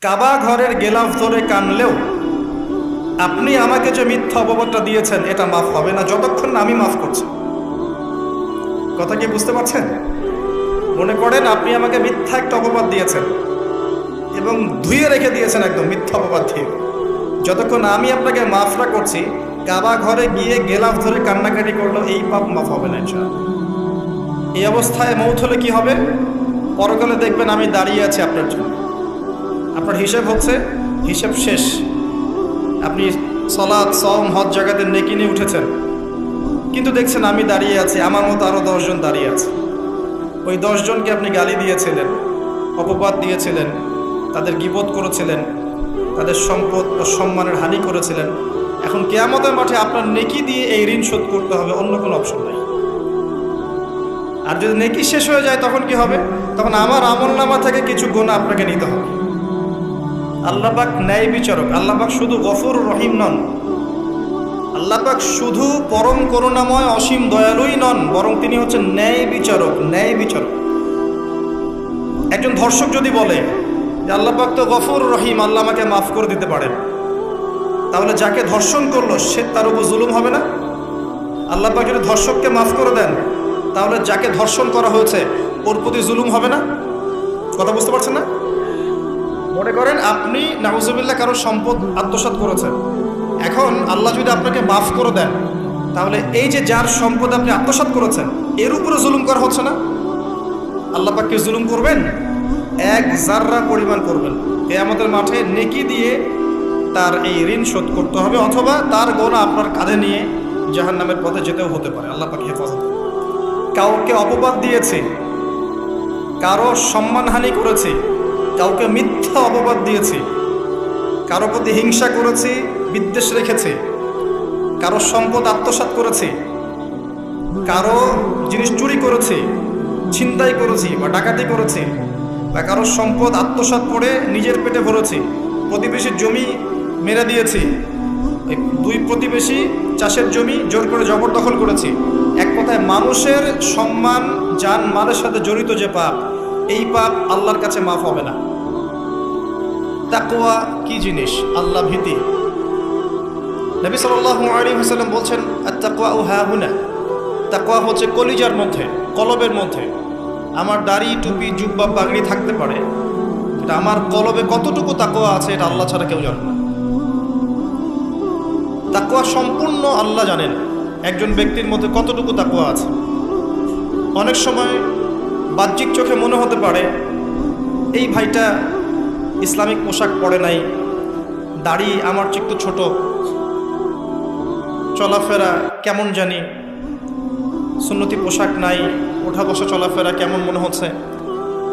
কাবা ঘরের গেলাফ ধরে কানলেও আপনি আমাকে যে মিথ্যা অপবাদটা দিয়েছেন এটা মাফ হবে না যতক্ষণ না আমি মাফ করছি। কথা কি বুঝতে পারছেন? মনে করেন আপনি আমাকে মিথ্যা একটা অপবাদ দিয়েছেন এবং ধুয়ে রেখে দিয়েছেন একদম মিথ্যা অপবাদ দিয়ে। যতক্ষণ আমি আপনাকে মাফ না করছি, কাবা ঘরে গিয়ে গেলাফ ধরে কান্নাকাটি করলো এই পাপ মাফ হবে না ইনশাআল্লাহ। এই অবস্থায় মৌত হলে কি হবে? পরকালে দেখবেন আমি দাঁড়িয়ে আছি আপনার জন্য। আপনার হিসেব হচ্ছে, হিসেব শেষ। আপনি সালাত, সওম, হজ জাকাতে নেকি নিয়ে উঠেছেন, কিন্তু দেখছেন আমি দাঁড়িয়ে আছি, আমার মতো আরও 10 জন দাঁড়িয়ে আছে। ওই 10 জনকে আপনি গালি দিয়েছিলেন, অপবাদ দিয়েছিলেন, তাদের গীবত করেছিলেন, তাদের সম্পদ ও সম্মানের হানি করেছিলেন। এখন কিয়ামতের মাঠে আপনার নেকি দিয়ে এই ঋণ শোধ করতে হবে, অন্য কোনো অপশন নাই। আর যদি নেকি শেষ হয়ে যায় তখন কি হবে? তখন আমার আমলনামা থেকে কিছু গুনাহ আপনাকে নিতে হবে। আল্লাহ পাক ন্যায় বিচারক। আল্লাহ পাক শুধু গফুর রহিম নন, আল্লাহ পাক শুধু পরম করুণাময় অসীম দয়ালুই নন, বরং তিনি হচ্ছেন ন্যায় বিচারক। ন্যায় বিচারক। একজন ধর্ষক যদি বলে যে আল্লাহ পাক তো গফুর রহিম, আল্লাহ আমাকে মাফ করে দিতে পারেন, তাহলে যাকে ধর্ষণ করলো সে তার উপর জুলুম হবে না? আল্লাহ পাক যদি ধর্ষককে মাফ করে দেন, তাহলে যাকে ধর্ষণ করা হয়েছে ওর প্রতি জুলুম হবে না? কথা বুঝতে পারছেন না? মনে করেন আপনি নাউজুবিল্লাহ কারো সম্পদ আত্মসাৎ করেছেন, এখন আল্লাহ যদি আপনাকে মাফ করে দেন, তাহলে এই যে যার সম্পদ আপনি আত্মসাৎ করেছেন এর উপরে জুলুম করা হচ্ছে না? আল্লাহ পাক কি জুলুম করবেন? এক জাররা পরিমাণ করবেন। কিয়ামতের মাঠে নেকি দিয়ে তার এই ঋণ শোধ করতে হবে, অথবা তার গোনা আপনার কাঁধে নিয়ে জাহান্নামের পথে যেতেও হতে পারে। আল্লাহ পাক হেফাজত। কাউকে অপবাদ দিয়েছে, কারো সম্মানহানি করেছি, কাউকে মিথ্যা অপবাদ দিয়েছি, কারো প্রতি হিংসা করেছি, বিদ্বেষ রেখেছি, কারো সম্পদ আত্মসাৎ করেছি, কারো জিনিস চুরি করেছি, ছিনতাই করেছি বা ডাকাতি করেছি, বা কারো সম্পদ আত্মসাৎ করে নিজের পেটে ভরেছি, প্রতিবেশীর জমি মেরে দিয়েছি, দুই প্রতিবেশী চাষের জমি জোর করে জবরদখল করেছি। এক কথায় মানুষের সম্মান, জান মালের সাথে জড়িত যে পাপ, এই পাপ আল্লাহর কাছে মাফ হবে না। তাকওয়া কি জিনিস? আল্লাহ ভীতি। নবী সাল্লাল্লাহু আলাইহি ওয়াসাল্লাম বলছেন, আত-তাকওয়া হাহুনা। তাকওয়া হচ্ছে কলিজার মধ্যে, কলবের মধ্যে। আমার দাড়ি, টুপি, জুব্বা, পাগড়ি থাকতে পারে, এটা আমার কলবে কতটুকু তাকওয়া আছে এটা আল্লাহ ছাড়া কেউ জানে না। তাকওয়া সম্পূর্ণ আল্লাহ জানেন একজন ব্যক্তির মধ্যে কতটুকু তাকওয়া আছে। অনেক সময় বাহ্যিক চোখে মনে হতে পারে এই ভাইটা ইসলামিক পোশাক পরে নাই, দাড়ি আমার চেয়ে একটু ছোট, চলাফেরা কেমন জানি, সুন্নতি পোশাক নাই, ওঠা বসা চলাফেরা কেমন মনে হচ্ছে।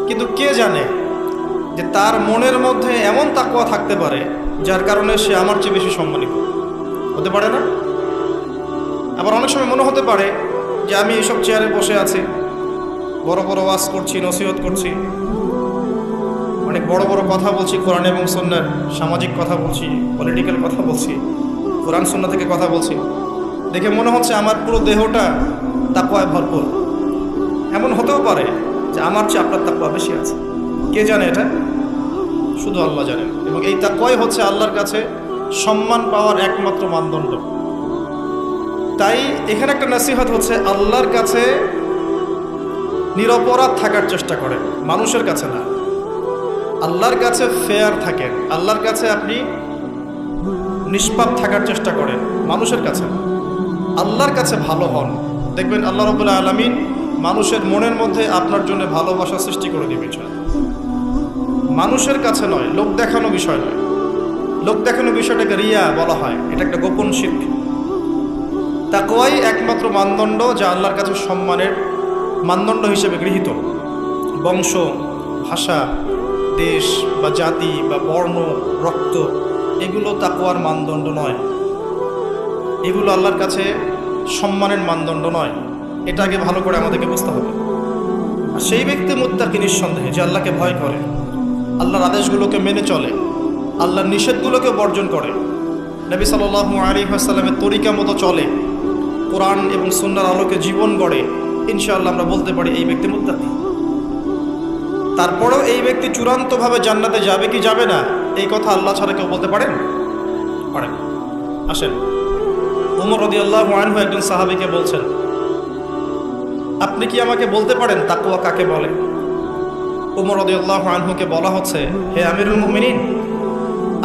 কিন্তু কে জানে যে তার মনের মধ্যে এমন তাকওয়া থাকতে পারে যার কারণে সে আমার চেয়ে বেশি সম্মানিত হতে পারে না? আবার অনেক সময় মনে হতে পারে যে আমি এইসব চেয়ারে বসে আছি, বড় বড় ওয়াজ করছি, নসিহত করছি, অনেক বড় বড় কথা বলছি, কোরআন এবং সুন্নাহর সামাজিক কথা বলছি, পলিটিক্যাল কথা বলছি, কোরআন সুন্নাহ থেকে কথা বলছি, দেখে মনে হচ্ছে আমার পুরো দেহটা তাকওয়ায় ভরপুর। এমন হতেও পারে যে আমার চেয়ে আপনার তাকওয়া বেশি আছে। কে জানে এটা? শুধু আল্লাহ জানেন। এবং এই তাকওয়াই হচ্ছে আল্লাহর কাছে সম্মান পাওয়ার একমাত্র মানদণ্ড। তাই এখানে একটা নসিহত হচ্ছে, আল্লাহর কাছে নিরপরাধ থাকার চেষ্টা করেন, মানুষের কাছে না। আল্লাহর কাছে ফেয়ার থাকেন, আল্লাহর কাছে আপনি নিষ্পাপ থাকার চেষ্টা করেন, মানুষের কাছে না। আল্লাহর কাছে ভালো হন, দেখবেন আল্লাহ রাব্বুল আলামিন মানুষের মনের মধ্যে আপনার জন্য ভালোবাসা সৃষ্টি করে দিবে। মানুষের কাছে নয়, লোক দেখানো বিষয় নয়। লোক দেখানো বিষয়টাকে রিয়া বলা হয়, এটা একটা গোপন শিরক। তাকওয়াই একমাত্র মানদণ্ড যা আল্লাহর কাছে সম্মানের মানদণ্ড হিসেবে গৃহীত। বংশ, ভাষা, দেশ বা জাতি বা বর্ণ, রক্ত, এগুলো তাকওয়ার মানদণ্ড নয়। এগুলো আল্লাহর কাছে সম্মানের মানদণ্ড নয়। এটা আগে ভালো করে আমাদেরকে বুঝতে হবে। আর সেই ব্যক্তি মুত্তাকি নিঃসন্দেহে, যে আল্লাহকে ভয় করে, আল্লাহর আদেশগুলোকে মেনে চলে, আল্লাহর নিষেধগুলোকে বর্জন করে, নবী সাল্লাল্লাহু আলাইহি ওয়াসাল্লামের তরিকা মতো চলে, কোরআন এবং সুন্নাহর আলোকে জীবন গড়ে, ইনশাআল্লাহ আমরা বলতে পারি এই ব্যক্তি মুত্তাকি। তারপরেও এই ব্যক্তি চূড়ান্তভাবে জান্নাতে যাবে কি যাবে না এই কথা আল্লাহ ছাড়া কেউ বলতে পারেন? আসেন, ওমর রাদিয়াল্লাহু আনহু একজন সাহাবীকে বলছেন, আপনি কি আমাকে বলতে পারেন তাকওয়া কাকে বলে? ওমর রাদিয়াল্লাহু আনহুকে বলা হচ্ছে, হে আমিরুল মুমিনিন,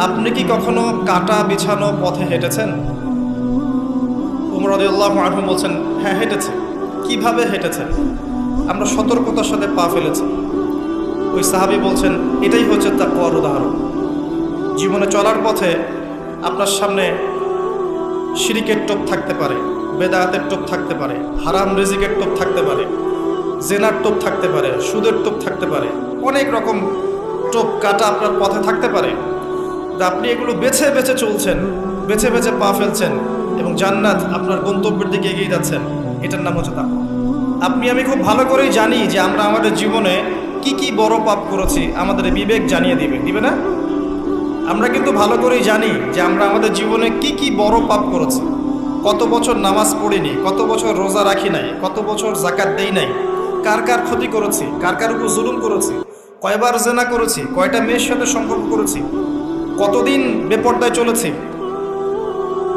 আপনি কি কখনো কাটা বিছানো পথে হেঁটেছেন? ওমর রাদিয়াল্লাহু আনহু বলছেন, হ্যাঁ হেঁটেছি। কিভাবে হেঁটেছেন? আমরা সতর্কতার সাথে পা ফেলেছি। ওই সাহাবী বলছেন, এটাই হচ্ছে তাকওয়ার উদাহরণ। জীবনে চলার পথে আপনার সামনে শিরিকের টোপ থাকতে পারে, বেদায়াতের টোপ থাকতে পারে, হারাম রিজিকের টোপ থাকতে পারে, জেনার টোপ থাকতে পারে, সুদের টোপ থাকতে পারে, অনেক রকম টোপ কাটা আপনার পথে থাকতে পারে। আপনি এগুলো বেছে বেছে চলছেন, বেছে বেছে পা ফেলছেন এবং জান্নাত আপনার গন্তব্যের দিকে এগিয়ে যাচ্ছেন। এটার নাম হচ্ছে তাকওয়া। আপনি আমি খুব ভালো করেই জানি যে আমরা আমাদের জীবনে কি কি বড় পাপ করেছি, আমাদের বিবেক জানিয়ে দিবে না? আমরা কিন্তু ভালো করেই জানি যে আমরা আমাদের জীবনে কি কি বড় পাপ করেছি। কত বছর নামাজ পড়িনি, কত বছর রোজা রাখি নাই, কত বছর যাকাত দেই নাই, কার কার ক্ষতি করেছি, কার কার উপর জুলুম করেছি, কয়বার জেনা করেছি, কয়টা মেয়ের সাথে সম্পর্ক করেছি, কতদিন বেপর্দায় চলেছি,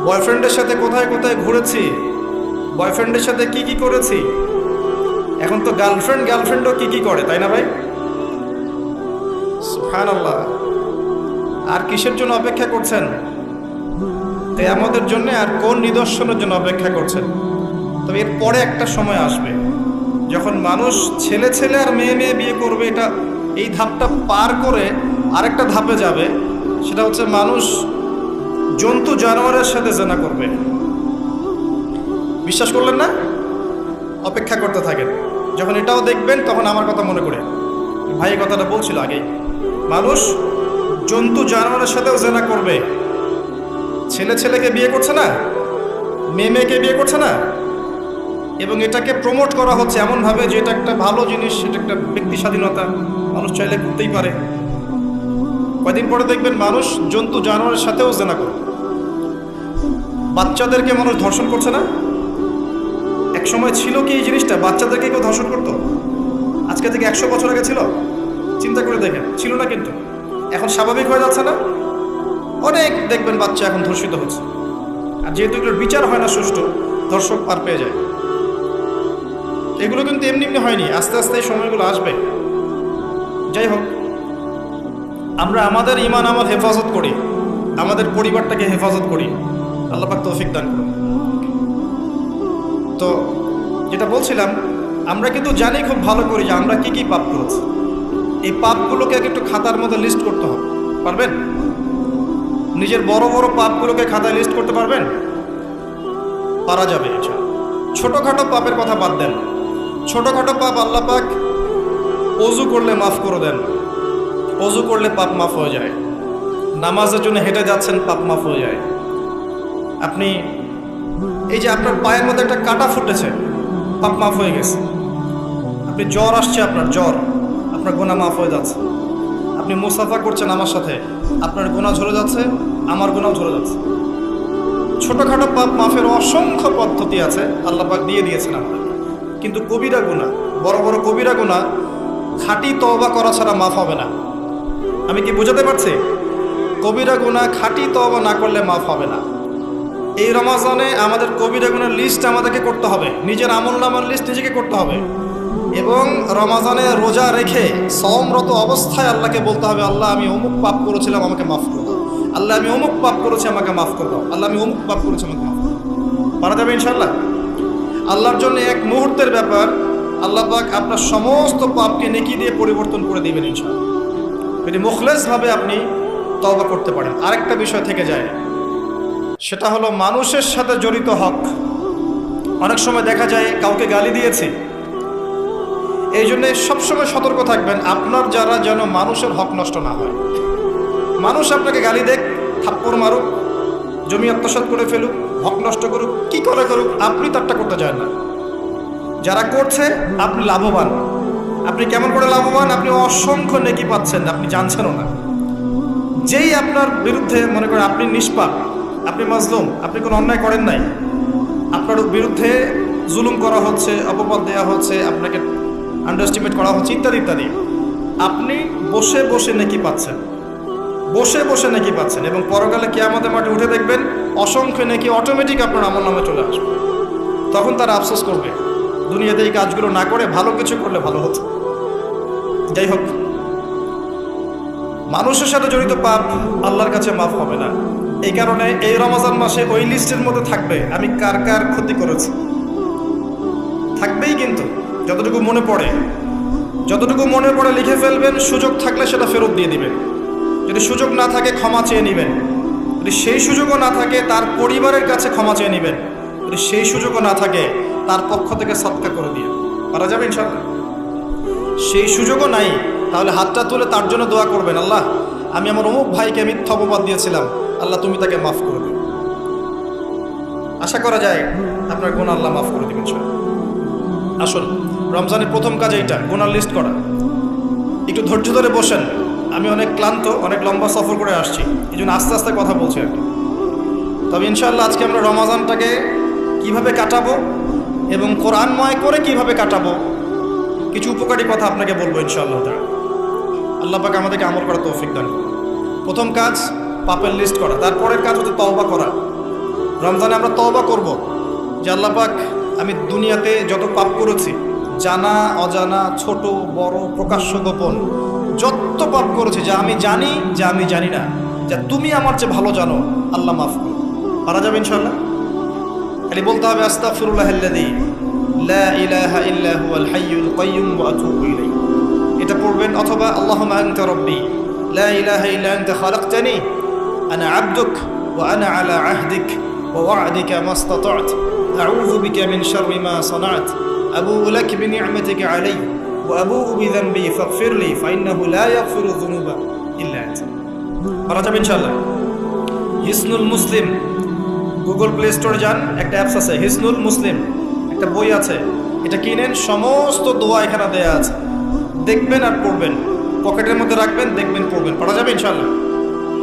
বয়ফ্রেন্ডের সাথে কোথায় কোথায় ঘুরেছি, বয়ফ্রেন্ডের সাথে কি কি করেছি। এখন তো গার্লফ্রেন্ডও কি কি করে, তাই না ভাই? সুবহানাল্লাহ। আর কিসের জন্য অপেক্ষা করছেন? কিয়ামতের জন্য আর কোন নিদর্শনের জন্য অপেক্ষা করছেন? তবে এর পরে একটা সময় আসবে যখন মানুষ ছেলে ছেলে আর মেয়ে মেয়ে বিয়ে করবে। এই ধাপটা পার করে আরেকটা ধাপে যাবে, সেটা হচ্ছে মানুষ জন্তু জানোয়ারের সাথে জেনা করবে। বিশ্বাস করলেন না? অপেক্ষা করতে থাকেন। যখন এটাও দেখবেন তখন আমার কথা মনে করে, ভাই কথাটা বলছিল আগেই, মানুষ জন্তু জানোয়ারের সাথেও জেনা করবে। ছেলে ছেলেকে বিয়ে করছে না, মেয়ে মেয়েকে বিয়ে করছে না, এবং এটাকে প্রমোট করা হচ্ছে এমনভাবে যে এটা একটা ভালো জিনিস, এটা একটা ব্যক্তি স্বাধীনতা, মানুষ চাইলে করতেই পারে। কয়দিন পরে দেখবেন মানুষ জন্তু জানোয়ারের সাথেও জেনা করবে। বাচ্চাদেরকে মানুষ ধর্ষণ করছে না? এক সময় ছিল কি এই জিনিসটা, বাচ্চাদেরকে কেউ ধর্ষণ করতো? আজকে থেকে 100 বছর আগে ছিল? চিন্তা করে দেখেন, ছিল না। কিন্তু এখন স্বাভাবিক হয়ে যাচ্ছে না? অনেক দেখবেন বাচ্চা এখন ধর্ষিত হচ্ছে। আর যেহেতু এগুলোর বিচার হয় না সুষ্ঠু, ধর্ষক পার পেয়ে যায়। এগুলো কিন্তু এমনি এমনি হয়নি, আস্তে আস্তে এই সময়গুলো আসবে। যাই হোক, আমরা আমাদের ঈমান আমল হেফাজত করি, আমাদের পরিবারটাকে হেফাজত করি। আল্লাহ পাক তৌফিক দান করুন। তো যেটা বলছিলাম, আমরা কিন্তু জানি খুব ভালো করি যে আমরা কি কি পাপ করেছি। এই পাপগুলোকে একটু খাতার মধ্যে লিস্ট করতে হবে। পারবেন? নিজের বড় বড় পাপগুলোকে খাতায় লিস্ট করতে পারবেন? পারা যাবে। ছোটোখাটো পাপের কথা বাদ দেন। ছোটোখাটো পাপ আল্লাহ পাক অজু করলে মাফ করে দেন। অজু করলে পাপ মাফ হয়ে যায়। নামাজের জন্য হেঁটে যাচ্ছেন, পাপ মাফ হয়ে যায়। আপনি এই যে আপনার পায়ের মধ্যে একটা কাঁটা ফুটেছে, পাপ মাফ হয়ে গেছে। আপনি জ্বর আসছে, আপনার গুনাহ মাফ হয়ে যাচ্ছে। আপনি মুসাফা করছেন আমার সাথে, আপনার গুনাহ ঝরে যাচ্ছে, আমার গুনাহ ঝরে যাচ্ছে। ছোটোখাটো পাপ মাফের অসংখ্য পদ্ধতি আছে, আল্লাহ পাক দিয়ে দিয়েছেন আমাদের। কিন্তু কবিরা গুনাহ, বড় বড় কবিরা গুনাহ খাঁটি তওবা করা ছাড়া মাফ হবে না। আমি কি বুঝাতে পারছি? কবিরা গুনাহ খাঁটি তওবা না করলে মাফ হবে না। এই রমাজানে আমাদের কবিরা গুনার লিস্ট আমাদেরকে করতে হবে, নিজের আমলনামার লিস্ট নিজেকে করতে হবে। এবং রমাজানে রোজা রেখে সওমরত অবস্থায় আল্লাহকে বলতে হবে, আল্লাহ আমি অমুক পাপ করেছিলাম, আমাকে মাফ করে দাও। আল্লাহ আমি অমুক পাপ করেছি, আমাকে মাফ করে দাও। আল্লাহ আমি অমুক পাপ করেছি, আমাকে মাফ করে দাও। পারা যাবে ইনশাআল্লাহ? আল্লাহর জন্য এক মুহূর্তের ব্যাপার। আল্লাহ পাক আপনার সমস্ত পাপকে নেকি দিয়ে পরিবর্তন করে দিবেন ইনশাআল্লাহ, যদি মুখলেসভাবে আপনি তওবা করতে পারেন। আরেকটা বিষয় থেকে যায়, সেটা হলো মানুষের সাথে জড়িত হক। অনেক সময় দেখা যায় কাউকে গালি দিয়েছি, এই জন্যে সবসময় সতর্ক থাকবেন আপনার যারা যেন মানুষের হক নষ্ট না হয়। মানুষ আপনাকে গালি দেখ, থাপ্পড় মারুক, জমি আত্মসাৎ করে ফেলুক, হক নষ্ট করুক, কি করে করুক, আপনি তারটা করতে চান না। যারা করছে আপনি লাভবান। আপনি কেমন করে লাভবান? আপনি অসংখ্য নেকি পাচ্ছেন, আপনি জানছেনও না। যেই আপনার বিরুদ্ধে মনে করেন আপনি নিষ্পাপ, আপনি মাজলুম, আপনি কোনো অন্যায় করেন নাই, আপনার বিরুদ্ধে জুলুম করা হচ্ছে, অপবাদ দেওয়া হচ্ছে, আপনাকে আন্ডারএস্টিমেট করা হচ্ছে, ইত্যাদি ইত্যাদি, আপনি বসে বসে নেকি পাচ্ছেন। বসে বসে নেকি পাচ্ছেন, এবং পরকালে কিয়ামতের মাঠে উঠে দেখবেন অসংখ্য নেকি অটোমেটিক আপনার আমলনামে চলে আসবে। তখন তারা আফসোস করবে দুনিয়াতে এই কাজগুলো না করে ভালো কিছু করলে ভালো হতো। যাই হোক, মানুষের সাথে জড়িত পাপ আল্লাহর কাছে মাফ হবে না। এই কারণে এই রমজান মাসে ওই লিস্টের মধ্যে থাকবে আমি কার কার ক্ষতি করেছি, থাকবেই। কিন্তু যতটুকু মনে পড়ে লিখে ফেলবেন, সুযোগ থাকলে সেটা ফেরত দিয়ে দিবেন। যদি সুযোগ না থাকে ক্ষমা চেয়ে নেবেন, যদি সেই সুযোগও না থাকে তার পরিবারের কাছে ক্ষমা চেয়ে নেবেন, যদি সেই সুযোগও না থাকে তার পক্ষ থেকে সদকা করে দিয়ে পারা যাবে ইনশাআল্লাহ। সেই সুযোগও নাই, তাহলে হাতটা তুলে তার জন্য দোয়া করবেন, আল্লাহ আমি আমার অমুক ভাইকে মিথ্যা অপবাদ দিয়েছিলাম, আল্লাহ তুমি তাকে মাফ করে দিও। আশা করা যায় আপনার গুনাহ আল্লাহ মাফ করে দিবেন ইনশাআল্লাহ। আসুন, রমজানের প্রথম কাজ এইটা, গুনার লিস্ট করা। একটু ধৈর্য ধরে বসেন, আমি অনেক ক্লান্ত, অনেক লম্বা সফর করে আসছি, এই জন্য আস্তে আস্তে কথা বলছি আর কি। তবে ইনশাআল্লাহ আজকে আমরা রমজানটাকে কিভাবে কাটাবো এবং কোরআনময় করে কিভাবে কাটাবো কিছু উপকারী কথা আপনাকে বলবো ইনশাআল্লাহ। আল্লাহ পাক আমাদেরকে আমল করার তৌফিক দান করুন। প্রথম কাজ পাপের লিস্ট করা, তারপরের কাজ হচ্ছে তওবা করা। রমজানে আমরা তওবা করব যে আল্লাহ পাক আমি দুনিয়াতে যত পাপ করেছি, জানা অজানা, ছোট বড়, প্রকাশ্য গোপন, যত পাপ করেছি, যা আমি জানি যা আমি জানি না, যা তুমি আমার চেয়ে ভালো জানো, আল্লাহ মাফ করো। পারা যাবে ইনশাআল্লাহ। খালি বলতে হবে আস্তাগফিরুল্লাহাল্লাযী লা ইলাহা ইল্লা হুয়াল হাইয়ুল কাইয়্যুম ওয়া আতুবু ইলাইহি, এটা পড়বেন। অথবা আল্লাহুম্মা আনতা রাব্বী লা ইলাহা ইল্লা আনতা খালাকতানি আনা আবদুক ওয়া আনা আলা আহদিক ওয়া ওয়া'দিকা মাস্তাতা'ত আউযু বিকা মিন শাররি মা সানা'ত আবুউ লাক বিনি'মাতিকা আলাইয়া ওয়া আবুউ বিযানবি ফাগফিরলি ফাইন্নাহু লা ইয়াগফিরু যুনুবা ইল্লা আনতা। পারা যাবে ইনশাআল্লাহ। হিসনুল মুসলিম, গুগল প্লে স্টোরে যান, একটা অ্যাপস আছে হিসনুল মুসলিম, একটা বই আছে, এটা কিনেন, সমস্ত দোয়া এখানে দেয়া আছে, দেখবেন আর পড়বেন, পকেটের মধ্যে রাখবেন, দেখবেন, পড়বেন। পড়া যাবে ইনশাআল্লাহ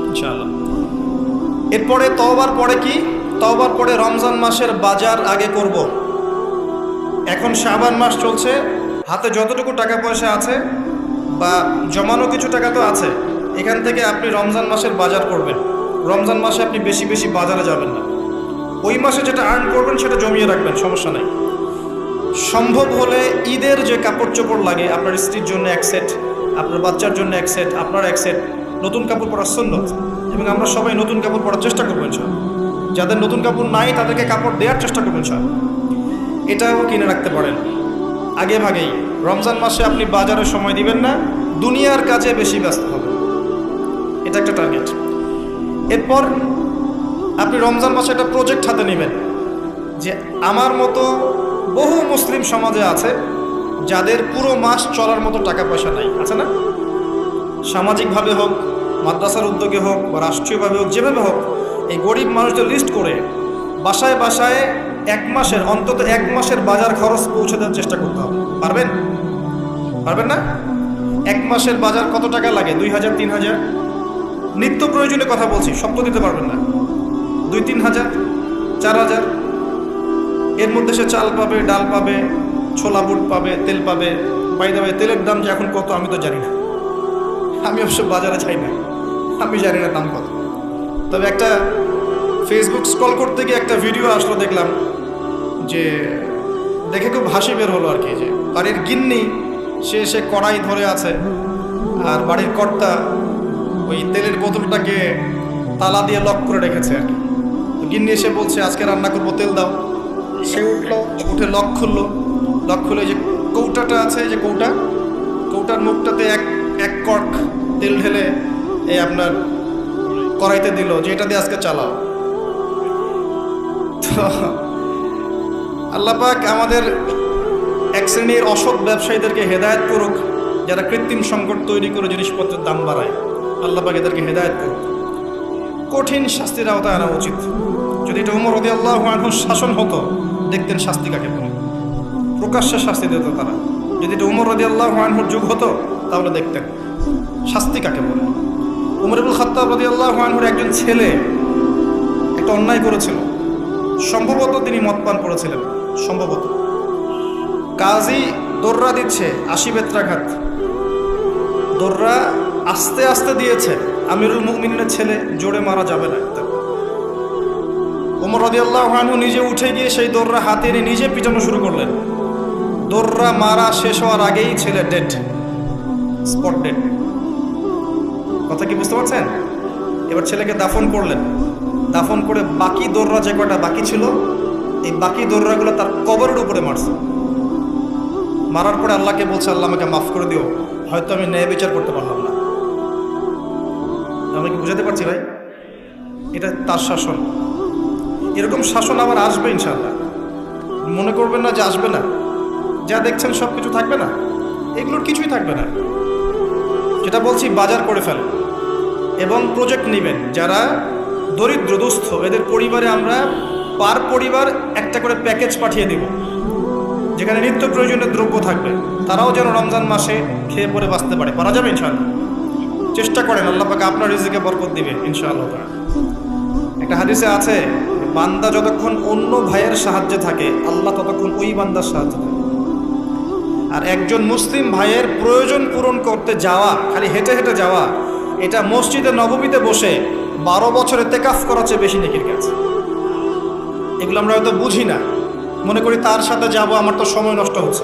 ইনশাআল্লাহ। এরপরে তওবার পরে কি? তওবার পরে রমজান মাসের বাজার আগে করব। এখন শাবান মাস চলছে, হাতে যতটুকু টাকা পয়সা আছে বা জমানো কিছু টাকা তো আছে, এখান থেকে আপনি রমজান মাসের বাজার করবেন। রমজান মাসে আপনি বেশি বেশি বাজারে যাবেন না, ওই মাসে যেটা আর্ন করবেন সেটা জমিয়ে রাখবেন, সমস্যা নাই। সম্ভব হলে ঈদের যে কাপড় চোপড় লাগে, আপনার স্ত্রীর জন্য এক সেট, আপনার বাচ্চার জন্য এক সেট, আপনার এক সেট, নতুন কাপড় পরার সুন্নত, এবং আমরা সবাই নতুন কাপড় পরার চেষ্টা করবেন স্যার। যাদের নতুন কাপড় নাই তাদেরকে কাপড় দেওয়ার চেষ্টা করবেন স্যার। এটাও কিনে রাখতে পারেন আগে ভাগেই। রমজান মাসে আপনি বাজারে সময় দিবেন না, দুনিয়ার কাজে বেশি ব্যস্ত হবেন, এটা একটা টার্গেট। এরপর আপনি রমজান মাসে একটা প্রজেক্ট হাতে নেবেন যে আমার মতো বহু মুসলিম সমাজে আছে যাদের পুরো মাস চলার মতো টাকা পয়সা নাই, আছে না? সামাজিকভাবে হোক, মাদ্রাসার উদ্যোগে হোক বা রাষ্ট্রীয়ভাবে হোক, যেভাবে হোক, এই গরিব মানুষদের লিস্ট করে বাসায় বাসায় অন্তত এক মাসের বাজার খরচ পৌঁছে দেওয়ার চেষ্টা করতে হবে। পারবেন না? এক মাসের বাজার কত টাকা লাগে? 2000 3000। নিত্য প্রয়োজনীয় কথা বলছি, সব তো দিতে পারবেন না। 2-3 হাজার, 4 হাজার, এর মধ্যে সে চাল পাবে, ডাল পাবে, ছোলা বুট পাবে, তেল পাবে। বাই দ্য ওয়ে, তেলের দাম যে এখন কত আমি তো জানি না, আমি অবশ্য বাজারে যাই না, আমি জানি না দাম কত। তবে একটা ফেসবুক স্ক্রল করতে গিয়ে একটা ভিডিও আসলো, দেখলাম যে দেখে খুব হাসি বের হলো আর কি, যে বাড়ির গিন্নি সে কড়াই ধরে আছে, আর বাড়ির কর্তা ওই তেলের বোতলটাকে তালা দিয়ে লক করে রেখেছে আর কি। তো গিন্নি এসে বলছে আজকে রান্না করবো, তেল দাও। সে উঠে লক খুলে যে কৌটাটা আছে, যে কৌটার মুখটাতে এক কর্ক তেল ঢেলে এই আপনার কড়াইতে দিল, যে এটা দিয়ে আজকে চালাও। তো আল্লাহ পাক আমাদের এক শ্রেণীর অসৎ ব্যবসায়ীদেরকে হেদায়েত করুক, যারা কৃত্রিম সংকট তৈরি করে জিনিসপত্রের দাম বাড়ায়। আল্লাহ পাক এদেরকে হেদায়েত করুক, কঠিন শাস্তির আওতায় আনা উচিত। যদি এটা ওমর রাদিয়াল্লাহু আনহুর শাসন হতো, দেখতেন শাস্তি কাকে বলে, প্রকাশ্যে শাস্তি দিত তারা। যদি এটা ওমর রাদিয়াল্লাহু আনহুর যুগ হতো, তাহলে দেখতেন শাস্তি কাকে বলে। ওমর ইবনুল খাত্তাব রাদিয়াল্লাহু আনহুর একজন ছেলে একটা অন্যায় করেছিল, সম্ভবত তিনি মদ পান করেছিলেন, সম্ভবত। কাজী দোররা দিচ্ছে 80 বেত্রাঘাত, দোররা আস্তে আস্তে দিয়েছে, আমিরুল মুমিনের ছেলে, জোরে মারা যাবে না। ওমর রাদিয়াল্লাহু আনহু নিজে উঠে গিয়ে সেই দোররা হাতে নিয়ে নিজে পিটানো শুরু করলেন। দোররা মারা শেষ হওয়ার আগেই ছেলে ডেড, স্পট ডেড। কথা কি বুঝতে পারছেন? এবার ছেলেকে দাফন করলেন। দাফন করে বাকি দোররা যে কটা বাকি ছিল, এই বাকি দোররাগুলো তার কবরের উপরে মারছে। মারার পরে আল্লাহকে বলছে, আল্লাহ আমাকে মাফ করে দিও, হয়তো আমি ন্যায় বিচার করতে পারলাম না। আমি কি বুঝাতে পারছি ভাই? এটা তার শাসন। এরকম শাসন আবার আসবে ইনশাআল্লাহ। মনে করবেন না যে আসবে না। যা দেখছেন সব কিছু থাকবে না, এগুলোর কিছুই থাকবে না। যেটা বলছি, বাজার করে ফেলেন এবং প্রজেক্ট নেবেন। যারা দরিদ্র দুস্থ, এদের পরিবারে আমরা পার পরিবার একটা করে প্যাকেজ পাঠিয়ে দিব, যেখানে নিত্য প্রয়োজনীয় দ্রব্য থাকবে। তারাও যেন রমজান মাসে খেয়ে পরে বাঁচতে পারে। পারা যাবে ইনশাআল্লাহ। চেষ্টা করেন, আল্লাহ পাক আপনার রিজিকে বরকত দিবে ইনশাআল্লাহ। একটা হাদিসে আছে, বান্দা যতক্ষণ অন্য ভাইয়ের সাহায্যে থাকে, আল্লাহ ততক্ষণ ওই বান্দার সাহায্যে থাকে। আর একজন মুসলিম ভাইয়ের প্রয়োজন পূরণ করতে যাওয়া, খালি হেঁটে হেঁটে যাওয়া, এটা মসজিদে নববীতে বসে 12 বছর ইতিকাফ করার চেয়ে বেশি নেকির কাজ। এগুলো আমরা হয়তো বুঝি না, মনে করি তার সাথে যাব, আমার তো সময় নষ্ট হচ্ছে।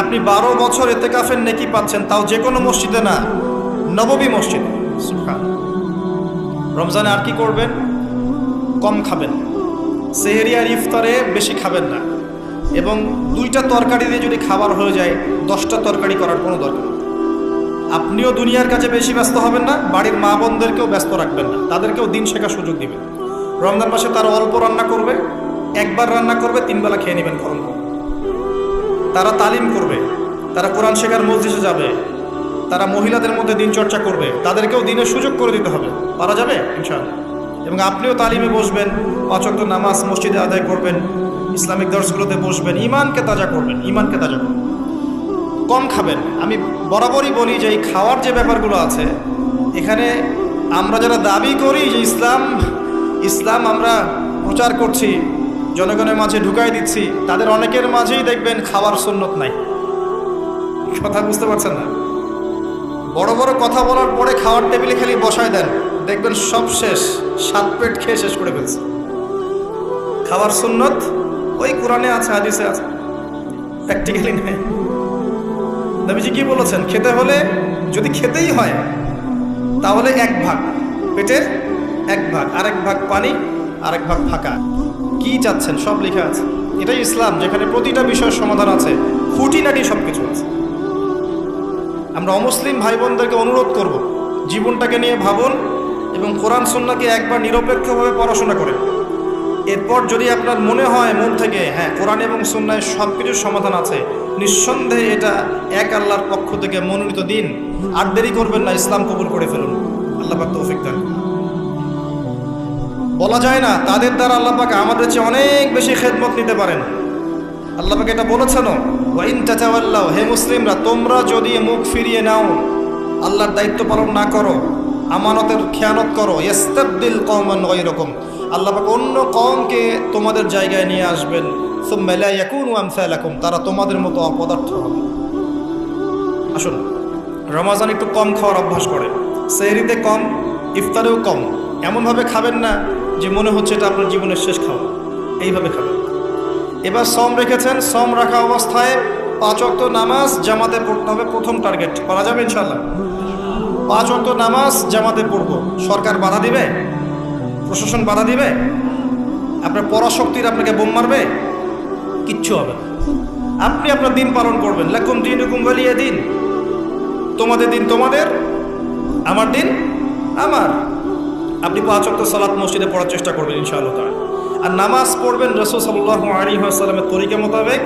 আপনি 12 বছর ইতিকাফের নেকি পাচ্ছেন, তাও যে কোনো মসজিদে না, নববী মসজিদ। রমজানে আর কি করবেন? কম খাবেন, সেহরি আর ইফতারে বেশি খাবেন না, এবং 2টা তরকারি দিয়ে যদি খাবার হয়ে যায়, 10টা তরকারি করার কোনো দরকার নেই। আপনিও দুনিয়ার কাছে বেশি ব্যস্ত হবেন না, বাড়ির মা বোনদেরকেও ব্যস্ত রাখবেন না, তাদেরকেও দিন শেখার সুযোগ দিবেন। রমজান মাসে তারা অল্প রান্না করবে, একবার রান্না করবে, 3 বেলা খেয়ে নেবেন গরম করে। তারা তালিম করবে, তারা কোরআন শেখার মজলিসে যাবে, তারা মহিলাদের মধ্যে দিন চর্চা করবে, তাদেরকেও দিনের সুযোগ করে দিতে হবে। পারা যাবে ইনশাআল্লাহ। এবং আপনিও তালিমে বসবেন, 5 ওয়াক্ত নামাজ মসজিদে আদায় করবেন, ইসলামিক দর্শগুলোতে বসবেন, ইমানকে তাজা করবেন, ইমানকে তাজা করবেন। কম খাবেন। আমি বরাবরই বলি যে এই খাওয়ার যে ব্যাপারগুলো আছে, এখানে আমরা যারা দাবি করি যে ইসলাম আমরা প্রচার করছি, জনগণের মাঝে ঢুকাই দিচ্ছি, তাদের অনেকের মাঝেই দেখবেন খাওয়ার সুন্নত নাই। কথা বুঝতে পারছেন না? বড় বড় কথা বলার পরে খাওয়ার টেবিলে খালি বসায় দেন, দেখবেন সব শেষ, 7 পেট খেয়ে শেষ করে ফেলছে। খাওয়ার সুন্নত ওই কোরআনে আছে, হাদিসে আছে, প্র্যাকটিক্যালি নেই। নবীজি কি বলেছেন? খেতে হলে, যদি খেতেই হয়, তাহলে 1 ভাগ পেটের 1 ভাগ, আরেক ভাগ পানি, আরেক ভাগ ফাঁকা। কি চাচ্ছেন সব লেখা আছে। এটাই ইসলাম, যেখানে প্রতিটা বিষয়ের সমাধান আছে, খুঁটিনাটি সব কিছু আছে। আমরা অমুসলিম ভাই বোনদেরকে অনুরোধ করব, জীবনটাকে নিয়ে ভাবুন এবং কোরআন সুন্নাহকে একবার নিরপেক্ষভাবে পড়াশোনা করেন। এরপর যদি আপনার মনে হয় মন থেকে, হ্যাঁ, কোরআন এবং সুন্নাহে সব কিছুর সমাধান আছে, নিঃসন্দেহে এটা এক আল্লাহর পক্ষ থেকে মনোনীত দিন, আর দেরি করবেন না, ইসলাম কবুল করে ফেলুন। আল্লাহ পাক তৌফিক দান। বলা যায় না তাদের দ্বারা আল্লাহ পাক আমাদের চেয়ে অনেক বেশি খেদমত নিতে পারেন। আল্লাহ পাক এটা বলেছেন, ওয়া ইন তাতাওয়াল্লাউ, হে মুসলিমরা, তোমরা যদি মুখ ফিরিয়ে নাও, আল্লাহর দায়িত্ব পালন না করো, আমানতের খেয়ানত করো, ইস্তাবদিল কওমান গায়রাকুম, আল্লাহ পাক অন্য কওমকে তোমাদের জায়গায় নিয়ে আসবেন, সুম্মা লা ইয়াকুনু আমসালাকুম, তারা তোমাদের মতো অপদার্থ হবে। আসুন, রমজান একটু কম খাওয়ার অভ্যাস করে, সেহরিতে কম, ইফতারেও কম। এমনভাবে খাবেন না যে মনে হচ্ছে এটা আপনার জীবনের শেষ খাওয়া, এইভাবে খাবেন। এবার সম রেখেছেন, সম রাখা অবস্থায় 5 ওয়াক্ত নামাজ জামাতে পড়তে হবে, প্রথম টার্গেট। করা যাবে ইনশাআল্লাহ? 5 ওয়াক্ত নামাজ জামাতে পড়বো। সরকার বাধা দিবে? প্রশাসন বাধা দিবে? আপনার পরাশক্তির আপনাকে বোম মারবে? কিচ্ছু হবে না। আপনি আপনার দিন পালন করবেন। লাকুম দীনুকুম ওয়ালিয়া দিন, তোমাদের দিন তোমাদের, আমার দিন আমার। আপনি 5 ওয়াক্ত সালাত মসজিদে পড়ার চেষ্টা করবেন ইনশাআল্লাহ তাআলা। আর নামাজ পড়বেন রাসূল সাল্লাল্লাহু আলাইহি ওয়াসাল্লামের তরিকা মোতাবেক,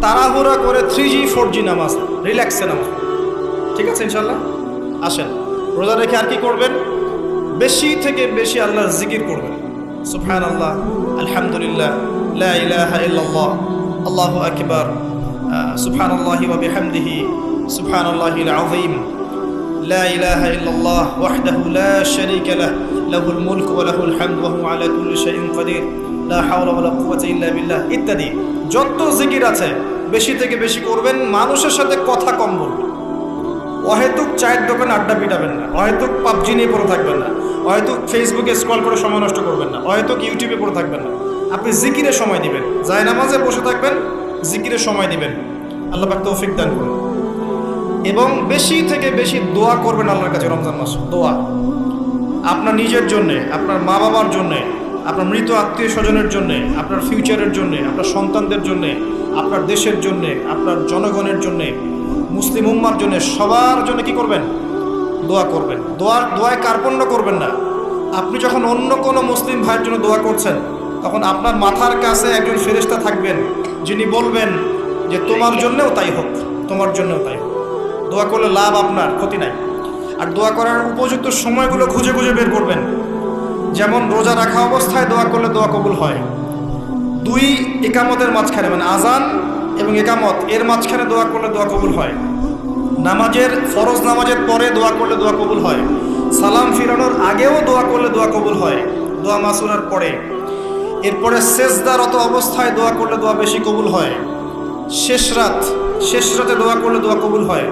তাড়াহুড়া করে 3G 4G নামাজ, রিল্যাক্সে নামাজ। ঠিক আছে ইনশাআল্লাহ? আসেন, রোজা রেখে আর কি করবেন? বেশি থেকে বেশি আল্লাহর জিকির করবেন। সুবহানাল্লাহ, আলহামদুলিল্লাহ, লা ইলাহা ইল্লাল্লাহ, আল্লাহু আকবার, সুবহানাল্লাহি ওয়া বিহামদিহি, সুবহানাল্লাহিল আযীম, লা ইলাহা ইল্লাল্লাহ ওয়াহদাহু লা শারীকা লাহ, লাহুল মুলকু ওয়া লাহুল হামদু ওয়া হুয়া আলা কুল্লি শাইইন কাদির, লা হাওলা ওয়া লা কুওয়াতা ইল্লা বিল্লাহ ইত্যাদি। যত জিকির আছে বেশি থেকে বেশি করবেন। মানুষের সাথে কথা কম বলবেন, অহেতুক চায়ের দোকানে আড্ডা পিটাবেন না, অহেতুক পাবজি নিয়ে পড়ে থাকবেন না, অহেতুক ফেসবুকে স্ক্রল করে সময় নষ্ট করবেন না, অহেতুক ইউটিউবে পড়ে থাকবেন না। আপনি জিকিরে সময় দিবেন, জায়নামাজে বসে থাকবেন, জিকিরে সময় দিবেন। আল্লাহ পাক তৌফিক দান করুন। এবং বেশি থেকে বেশি দোয়া করবেন আল্লাহর কাছে রমজান মাসে। দোয়া আপনার নিজের জন্যে, আপনার মা বাবার জন্যে, আপনার মৃত আত্মীয় স্বজনের জন্যে, আপনার ফিউচারের জন্যে, আপনার সন্তানদের জন্যে, আপনার দেশের জন্যে, আপনার জনগণের জন্যে, মুসলিম উম্মার জন্যে, সবার জন্য কি করবেন? দোয়া করবেন। দোয়ায় কার্পণ্য করবেন না। আপনি যখন অন্য কোনো মুসলিম ভাইয়ের জন্য দোয়া করছেন, তখন আপনার মাথার কাছে একজন ফেরেশতা থাকবেন, যিনি বলবেন যে তোমার জন্যও তাই হোক, তোমার জন্যও তাই হোক। দোয়া করলে লাভ আপনার, ক্ষতি নাই। আর দোয়া করার উপযুক্ত সময়গুলো খুঁজে খুঁজে বের করবেন। যেমন রোজা রাখা অবস্থায় দোয়া করলে দোয়া কবুল হয়। 2 একামতের মাঝখানে, মানে আজান এবং একামত এর মাঝখানে দোয়া করলে দোয়া কবুল হয়। নামাজের, ফরজ নামাজের পরে দোয়া করলে দোয়া কবুল হয়। সালাম ফিরানোর আগেও দোয়া করলে দোয়া কবুল হয়, দোয়া মাসুরার পরে। এরপরে সেজদারত অবস্থায় দোয়া করলে দোয়া বেশি কবুল হয়। শেষ রাতে দোয়া করলে দোয়া কবুল হয়।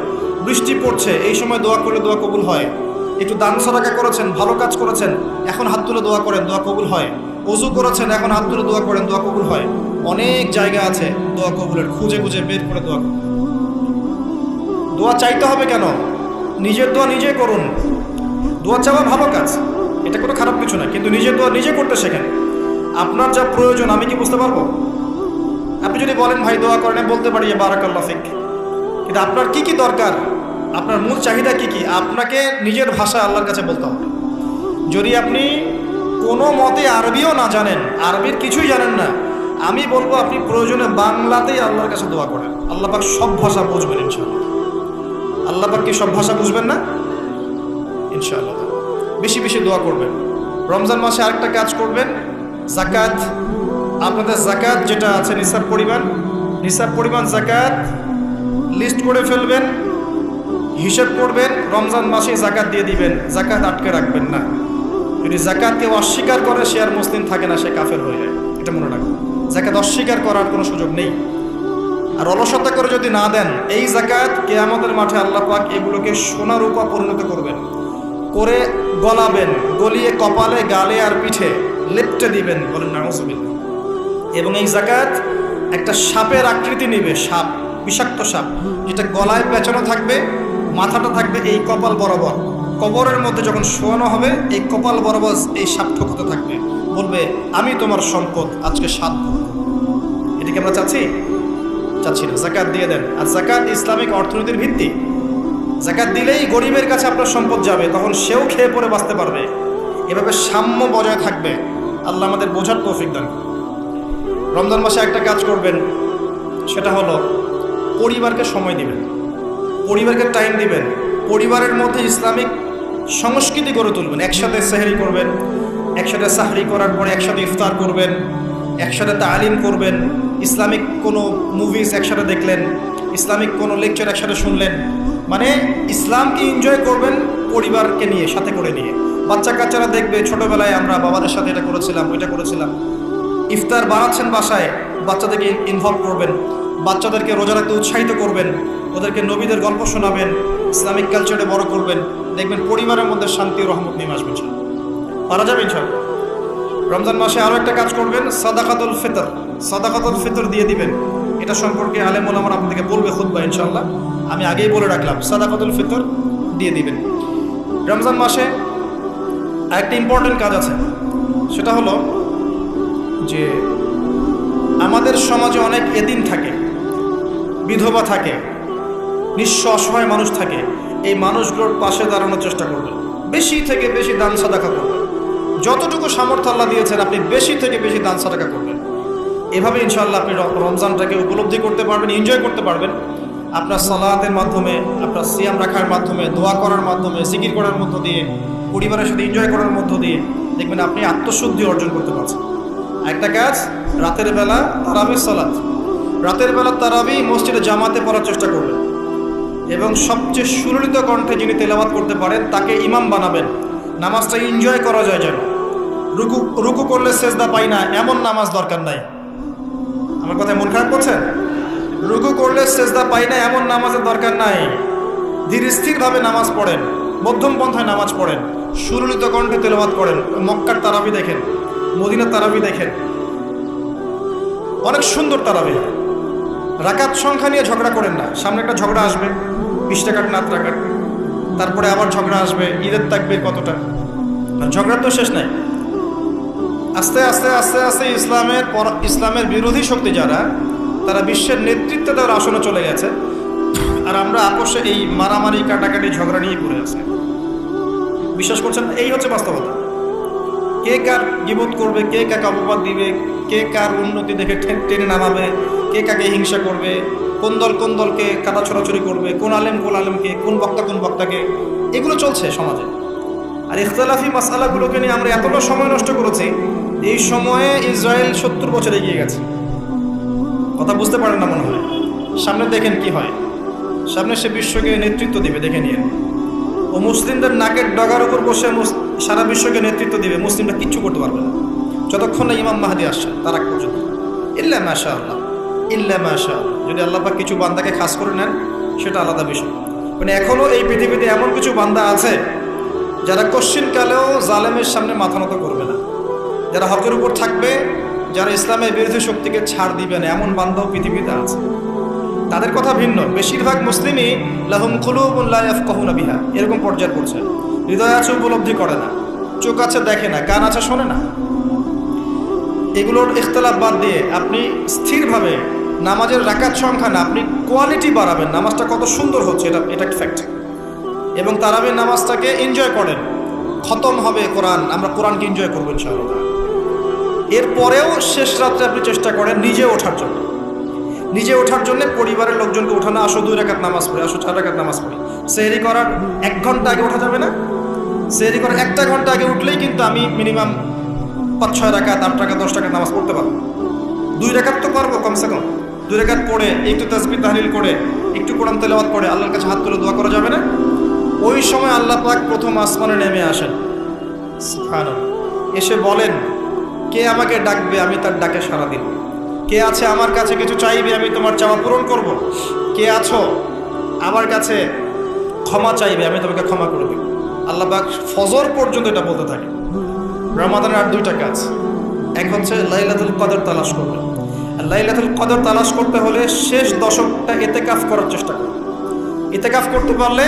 বৃষ্টি পড়ছে, এই সময় দোয়া করলে দোয়া কবুল হয়। একটু দান সাদাকা করেছেন, ভালো কাজ করেছেন, এখন হাত তুলে দোয়া করেন, দোয়া কবুল হয়। ওযু করেছেন, এখন হাত তুলে দোয়া করেন, দোয়া কবুল হয়। অনেক জায়গা আছে দোয়া কবুলের, খুঁজে খুঁজে বের করে দোয়া করুন। দোয়া চাইতে হবে কেন? নিজের দোয়া নিজেই করুন। দোয়া চাওয়া ভালো কাজ, এটা কোনো খারাপ কিছু না, কিন্তু নিজের দোয়া নিজে করতে শেখেন। আপনার যা প্রয়োজন আমি কি বুঝতে পারবো? আপনি যদি বলেন ভাই দোয়া করেন, বলতে পারি বারাকাল্লাহ ফিক, কিন্তু আপনার কি কি দরকার, আপনার মূল চাহিদা কি কি, আপনাকে নিজের ভাষায় আল্লাহর কাছে বলতে হবে। যদি আপনি কোনো মতে আরবিও না জানেন, আরবির কিছুই জানেন না, আমি বলবো আপনি প্রয়োজনে বাংলাতেই আল্লাহর কাছে দোয়া করেন। আল্লাহ পাক সব ভাষা বুঝবেন ইনশাআল্লাহ। আল্লাহ পাক কি সব ভাষা বুঝবেন না? ইনশাআল্লাহ। বেশি বেশি দোয়া করবেন। রমজান মাসে আরেকটা কাজ করবেন, যাকাত। আপনাদের যাকাত যেটা আছে নিসাব পরিমাণ যাকাত লিস্ট করে ফেলবেন, হিসেব করবেন, রমজান মাসে যাকাত দিয়ে দিবেন। যাকাত আটকে রাখবেন না। যদি যাকাত কেউ অস্বীকার করে, সে আর মুসলিম থাকে না, সে কাফের হয়ে যায়। এটা মনে রাখবেন। যাকাত অস্বীকার করার কোনো সুযোগ নেই। আর অলসতা করে যদি না দেন, এই যাকাত কিয়ামতের মাঠে আল্লাহ পাক এগুলোকে সোনার রূপা পরিণত করবেন, করে গলাবেন, গলিয়ে কপালে, গালে আর পিঠে লেপটে দিবেন, বলেন নাউযুবিল্লাহ। এবং এই যাকাত একটা সাপের আকৃতি নেবে, সাপ, বিষাক্ত সাপ, যেটা গলায় পেঁচানো থাকবে, মাথাটা থাকবে এই কপাল বরাবর। কবরের মধ্যে যখন শোয়ানো হবে, এই কপাল বরাবর এই সাপ ঠোকাতে থাকবে, বলবে আমি তোমার সম্পদ, আজকে 7 ভোগ। এটাকে আমরা চাচ্ছি না। যাকাত দিয়ে দেন। আর যাকাত ইসলামিক অর্থনীতির ভিত্তি। যাকাত দিলেই গরিবের কাছে আপনার সম্পদ যাবে, তখন সেও খেয়ে পরে বাঁচতে পারবে। এভাবে সাম্য বজায় থাকবে। আল্লাহ আমাদের বোঝার তৌফিক দান করুন। রমজান মাসে একটা কাজ করবেন, সেটা হলো পরিবারকে সময় দিবেন, পরিবারকে টাইম দিবেন। পরিবারের মধ্যে ইসলামিক সংস্কৃতি গড়ে তুলবেন। একসাথে সেহরি করবেন, একসাথে সাহরি করার পরে একসাথে ইফতার করবেন, একসাথে তালিম করবেন, ইসলামিক কোনো মুভিজ একসাথে দেখলেন, ইসলামিক কোনো লেকচার একসাথে শুনলেন। মানে ইসলামকে এনজয় করবেন পরিবারকে নিয়ে, সাথে করে নিয়ে। বাচ্চা কাচ্চারা দেখবে ছোটোবেলায় আমরা বাবাদের সাথে এটা করেছিলাম, ওইটা করেছিলাম। ইফতার বানাচ্ছেন বাসায়, বাচ্চাদেরকে ইনভলভ করবেন, বাচ্চাদেরকে রোজা রাখতে উৎসাহিত করবেন, ওদেরকে নবীদের গল্প শোনাবেন, ইসলামিক কালচারে বড় করবেন। দেখবেন পরিবারের মধ্যে শান্তি ও রহমত নেমে আসবে ইনশাআল্লাহ। পারা যাবে ইনশাআল্লাহ। রমজান মাসে আরও একটা কাজ করবেন, সাদাকাতুল ফিতর দিয়ে দিবেন। এটা সম্পর্কে আলেম ওলামারা আপনাদেরকে বলবে খুতবা ইনশাআল্লাহ। আমি আগেই বলে রাখলাম, সাদাকাতুল ফিতর দিয়ে দিবেন। রমজান মাসে আরেকটা ইম্পর্টেন্ট কাজ আছে, সেটা হলো যে আমাদের সমাজে অনেক এতিম থাকে, বিধবা থাকে, নিঃস্ব অসহায় মানুষ থাকে। এই মানুষগুলোর পাশে দাঁড়ানোর চেষ্টা করবেন। বেশি থেকে বেশি দান সাদাকা করবেন। যতটুকু সামর্থ্য আল্লাহ দিয়েছেন, আপনি বেশি থেকে বেশি দান সাদাকা করবেন। এভাবে ইনশাআল্লাহ আপনি রমজানটাকে উপলব্ধি করতে পারবেন, এনজয় করতে পারবেন। আপনার সালাতের মাধ্যমে, আপনার সিয়াম রাখার মাধ্যমে, দোয়া করার মাধ্যমে, জিকির করার মধ্য দিয়ে, পরিবারের সাথে এনজয় করার মধ্য দিয়ে দেখবেন আপনি আত্মশুদ্ধি অর্জন করতে পারছেন। একটা কাজ, রাতের বেলা তারাবির সালাত, রাতের বেলা তারাবি মসজিদে জামাতে পড়ার চেষ্টা করবেন। এবং সবচেয়ে সুললিত কণ্ঠে যিনি তেলাওয়াত করতে পারেন তাকে ইমাম বানাবেন। নামাজটা এনজয় করা যায় যেন। রুকু করলে সেজদা পাই না এমন নামাজ দরকার নাই। আমার কথায় মন খারাপ করছেন? রুকু করলে সেজদা পাই না এমন নামাজের দরকার নাই। ধীর স্থিরভাবে নামাজ পড়েন, মধ্যম পন্থায় নামাজ পড়েন, সুললিত কণ্ঠে তেলাওয়াত করেন। মক্কার তারাবি দেখেন, মদিনার তারাবি দেখেন, অনেক সুন্দর তারাবি। রাকাত সংখ্যা নিয়ে ঝগড়া করেন না। সামনে একটা ঝগড়া আসবে, 20 টাকার না 8 টাকার, তারপরে আবার ঝগড়া আসবে ঈদের তাকবীর কতটা, ঝগড়ার তো শেষ নাই। আস্তে আস্তে আস্তে আস্তে ইসলামের বিরোধী শক্তি যারা, তারা বিশ্বের নেতৃত্বে তার আসনে চলে গেছে, আর আমরা আপোষে এই মারামারি কাটাকাটি ঝগড়া নিয়ে পড়ে আছি। বিশ্বাস করছেন? এই হচ্ছে বাস্তবতা। কে কার গীবত করবে, কে কাকে অপবাদ দিবে, কে কার উন্নতি দেখে টেনে নামাবে, কে কাকে হিংসা করবে, কোন দলকে কাদা ছড়াছড়ি করবে, কোন আলেমকে, কোন বক্তাকে, এগুলো চলছে সমাজে। আর ইখতিলাফি মাসআলাগুলোকে নিয়ে আমরা এতটা সময় নষ্ট করেছি, এই সময়ে ইসরায়েল 70 বছর এগিয়ে গেছে। কথা বুঝতে পারেন না মনে হয়। সামনে দেখেন কি হয়, সামনে সে বিশ্বকে নেতৃত্ব দিবে, দেখে নিয়ে। ও মুসলিমদের নাকের ডগার উপর বসে সারা বিশ্বকে নেতৃত্ব দিবে। মুসলিমরা কিচ্ছু করতে পারবে না যতক্ষণ না ইমাম মাহদী আসছে, তার আগ পর্যন্ত। ইল্লা মাশাআল্লাহ, ইল্লা মাশাআল্লাহ। যদি আল্লাহ পাক কিছু বান্দাকে খাস করে নেন, সেটা আলাদা বিষয়। মানে এখনো এই পৃথিবীতে এমন কিছু বান্দা আছে যারা কশ্চিনকালেও জালেমের সামনে মাথা নত করবে না, যারা হকের উপর থাকবে, যারা ইসলামের বিরোধী শক্তিকে ছাড় দিবে না, এমন বান্দাও পৃথিবীতে আছে। তাদের কথা ভিন্ন। বেশিরভাগ মুসলিমই লাহুম কুলুবুন লা ইয়াফকাহুনা বিহা, এরকম পর্যায়ে পড়ছে। হৃদয় আছে, উপলব্ধি করে না, চোখ আছে দেখে না, কান আছে শোনে না। এগুলোর ইখতিলাফ বাদ দিয়ে আপনি স্থিরভাবে নামাজের রাকাত সংখ্যা না, আপনি কোয়ালিটি বাড়াবেন। নামাজটা কত সুন্দর হচ্ছে, এটা ফ্যাক্ট। এবং তারাবির নামাজটাকে এনজয় করেন। খতম হবে কোরআন, আমরা কোরআনকে এনজয় করবো ইনশাআল্লাহ। এরপরেও শেষ রাত্রে আপনি চেষ্টা করেন নিজে ওঠার জন্য, পরিবারের লোকজনকে ওঠানো, আসো 2 রাকাত নামাজ পড়ি, আসো 4 রাকাত নামাজ পড়ি। সেহরি করার 1 ঘন্টা আগে ওঠা যাবে না? সেহরি করার 1 ঘন্টা আগে উঠলেই কিন্তু আমি মিনিমাম 5-6 রাকাত, 8 রাকাত, 10 রাকাত নামাজ পড়তে পারবো। 2 রাকাত তো পারবো কমসে কম। 2 রাকাত পড়ে একটু তাসবিহ তাহলিল করে, একটু কোরআন তেলাওয়াত করে আল্লাহর কাছে হাত তুলে দোয়া করা যাবে না? ওই সময় আল্লাহ পাক প্রথম আসমানে নেমে আসেন, সুবহানাল্লাহ। এসে বলেন, কে আমাকে ডাকবে, আমি তার ডাকে সাড়া দিব। কে আছে আমার কাছে কিছু চাইবে, আমি তোমার চাওয়া পূরণ করব। কে আছো আমার কাছে ক্ষমা চাইবে, আমি তোমাকে ক্ষমা করে দেব। আল্লাহ পাক ফজর পর্যন্ত এটা বলতে থাকে। রমাদানের আর 2টা কাজ। এক হচ্ছে লাইলাতুল কদর তালাশ করবে। আর লাইলাতুল কদর তালাশ করতে হলে শেষ দশকটা ইতিকাফ করার চেষ্টা করুন। ইতিকাফ করতে পারলে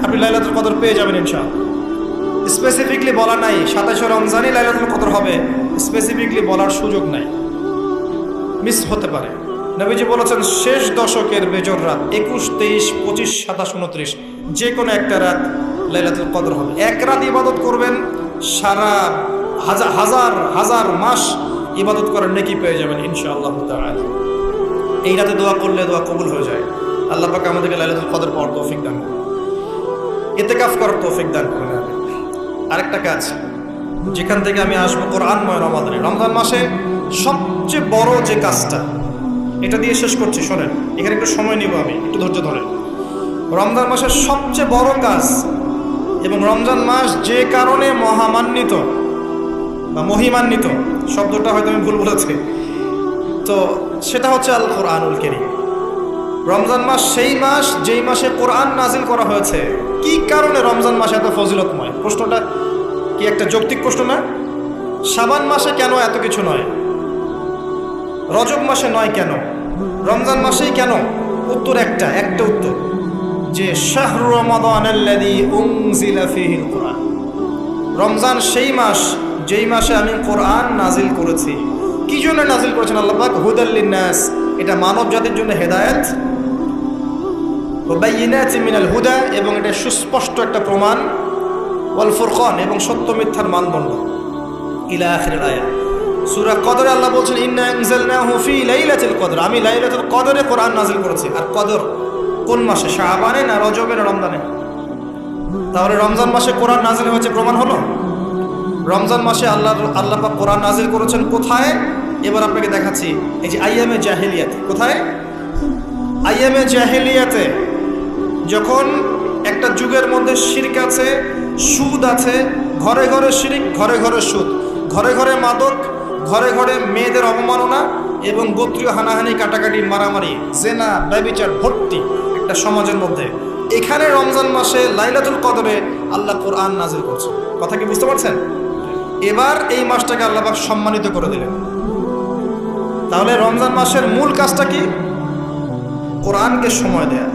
আপনি লাইলাতুল কদর পেয়ে যাবেন ইনশাআল্লাহ। স্পেসিফিকলি বলা নাই 27 রমজানই লাইলাতুল কদর হবে, স্পেসিফিকলি বলার সুযোগ নাই, মিস হতে পারে। নবীজি বলেছেন শেষ দশকের বেজর রাত 21, 23, 25, 27, 29 যে কোনো একটা রাত লাইলাতুল কদর হবে। এক রাত ইবাদত করবেন, সারা হাজার মাস ইবাদত করার নেকি পেয়ে যাবেন ইনশাআল্লাহ তাআলা। এই রাতে দোয়া করলে দোয়া কবুল হয়ে যায়। আল্লাহ পাক আমাদেরকে লাইলাতুল কদর পাওয়ার তৌফিক দান করুন, ইতিকাফ করার তৌফিক দান করুন। আরেকটা কাজ যেখান থেকে আমি আসবো, কোরআনময় রমাদানে, রমজান মাসে সবচেয়ে বড় যে কাজটা, এটা দিয়ে শেষ করছি, শোনেন। এখানে একটু সময় নিব, আমি একটু ধৈর্য ধরেন। রমজান মাসের সবচেয়ে বড় কাজ, এবং রমজান মাস যে কারণে মহামান্বিত বা মহিমান্বিত, শব্দটা হয়তো আমি ভুল বলেছি, তো সেটা হচ্ছে আল কোরআনুল কারীম। রমজান মাস সেই মাস যেই মাসে কোরআন নাজিল করা হয়েছে। কি কারণে রমজান মাসে এত ফজিলতময়? প্রশ্নটা কি একটা যৌক্তিক প্রশ্ন না? শাবান মাসে কেন এত কিছু নয়? রজব মাসে নয় কেন? রমজান মাসেই কেন? উত্তর একটা উত্তর, যে শাহরু রমাদানাল্লাযী উনজিলা ফীহিল কোরআন। রমজান সেই মাস যেই মাসে আমি কোরআন নাজিল করেছি। কি জন্য নাজিল করেছেন আল্লাহ পাক? হুদাল লিন্নাস, এটা মানব জাতির জন্য হেদায়েত, ওয়া বাইয়িনাতিন মিনাল হুদা, এবং এটা সুস্পষ্ট একটা প্রমাণ, ওয়াল ফুরকান, এবং সত্য মিথ্যার মানদণ্ড, ইলা আখিরিল আয়াত। সূরা কদরে আল্লাহ বলছেন ইন্না আনজালনাহু ফি লাইলাতুল কদর, আমি লাইলাতুল কদরে কোরআন নাজিল করেছি। আর কদর কোন মাসে? শাবানে না রজবে না রমজানে? তাহলে রমজান মাসে কোরআন নাজিল হয়েছে, প্রমাণ হলো। রমজান মাসে আল্লাহ পাক কোরআন নাজিল করেছেন কোথায়? এবার আপনাকে দেখাচ্ছি। এই যে আইয়ামে জাহেলিয়াতে। কোথায়? আইয়ামে জাহেলিয়াতে, যখন একটা যুগের মধ্যে শিরক আছে, সুদ আছে, ঘরে ঘরে শিরক, ঘরে ঘরে সুদ, ঘরে ঘরে মাদক, ঘরে ঘরে মেয়েদের অবমাননা, এবং গোত্রীয় হানাহানি, কাটাকাটি, মারামারি, জেনা, ব্যভিচার ভর্তি একটা সমাজের মধ্যে। এখানে রমজান মাসে লাইলাতুল কদরে আল্লাহ কোরআন নাজিল করছেন। কথা কি বুঝতে পারছেন? এবার এই মাসটাকে আল্লাহ পাক সম্মানিত করে দিলেন। তাহলে রমজান মাসের মূল কাজটা কি? কোরআনকে সময় দেয়া।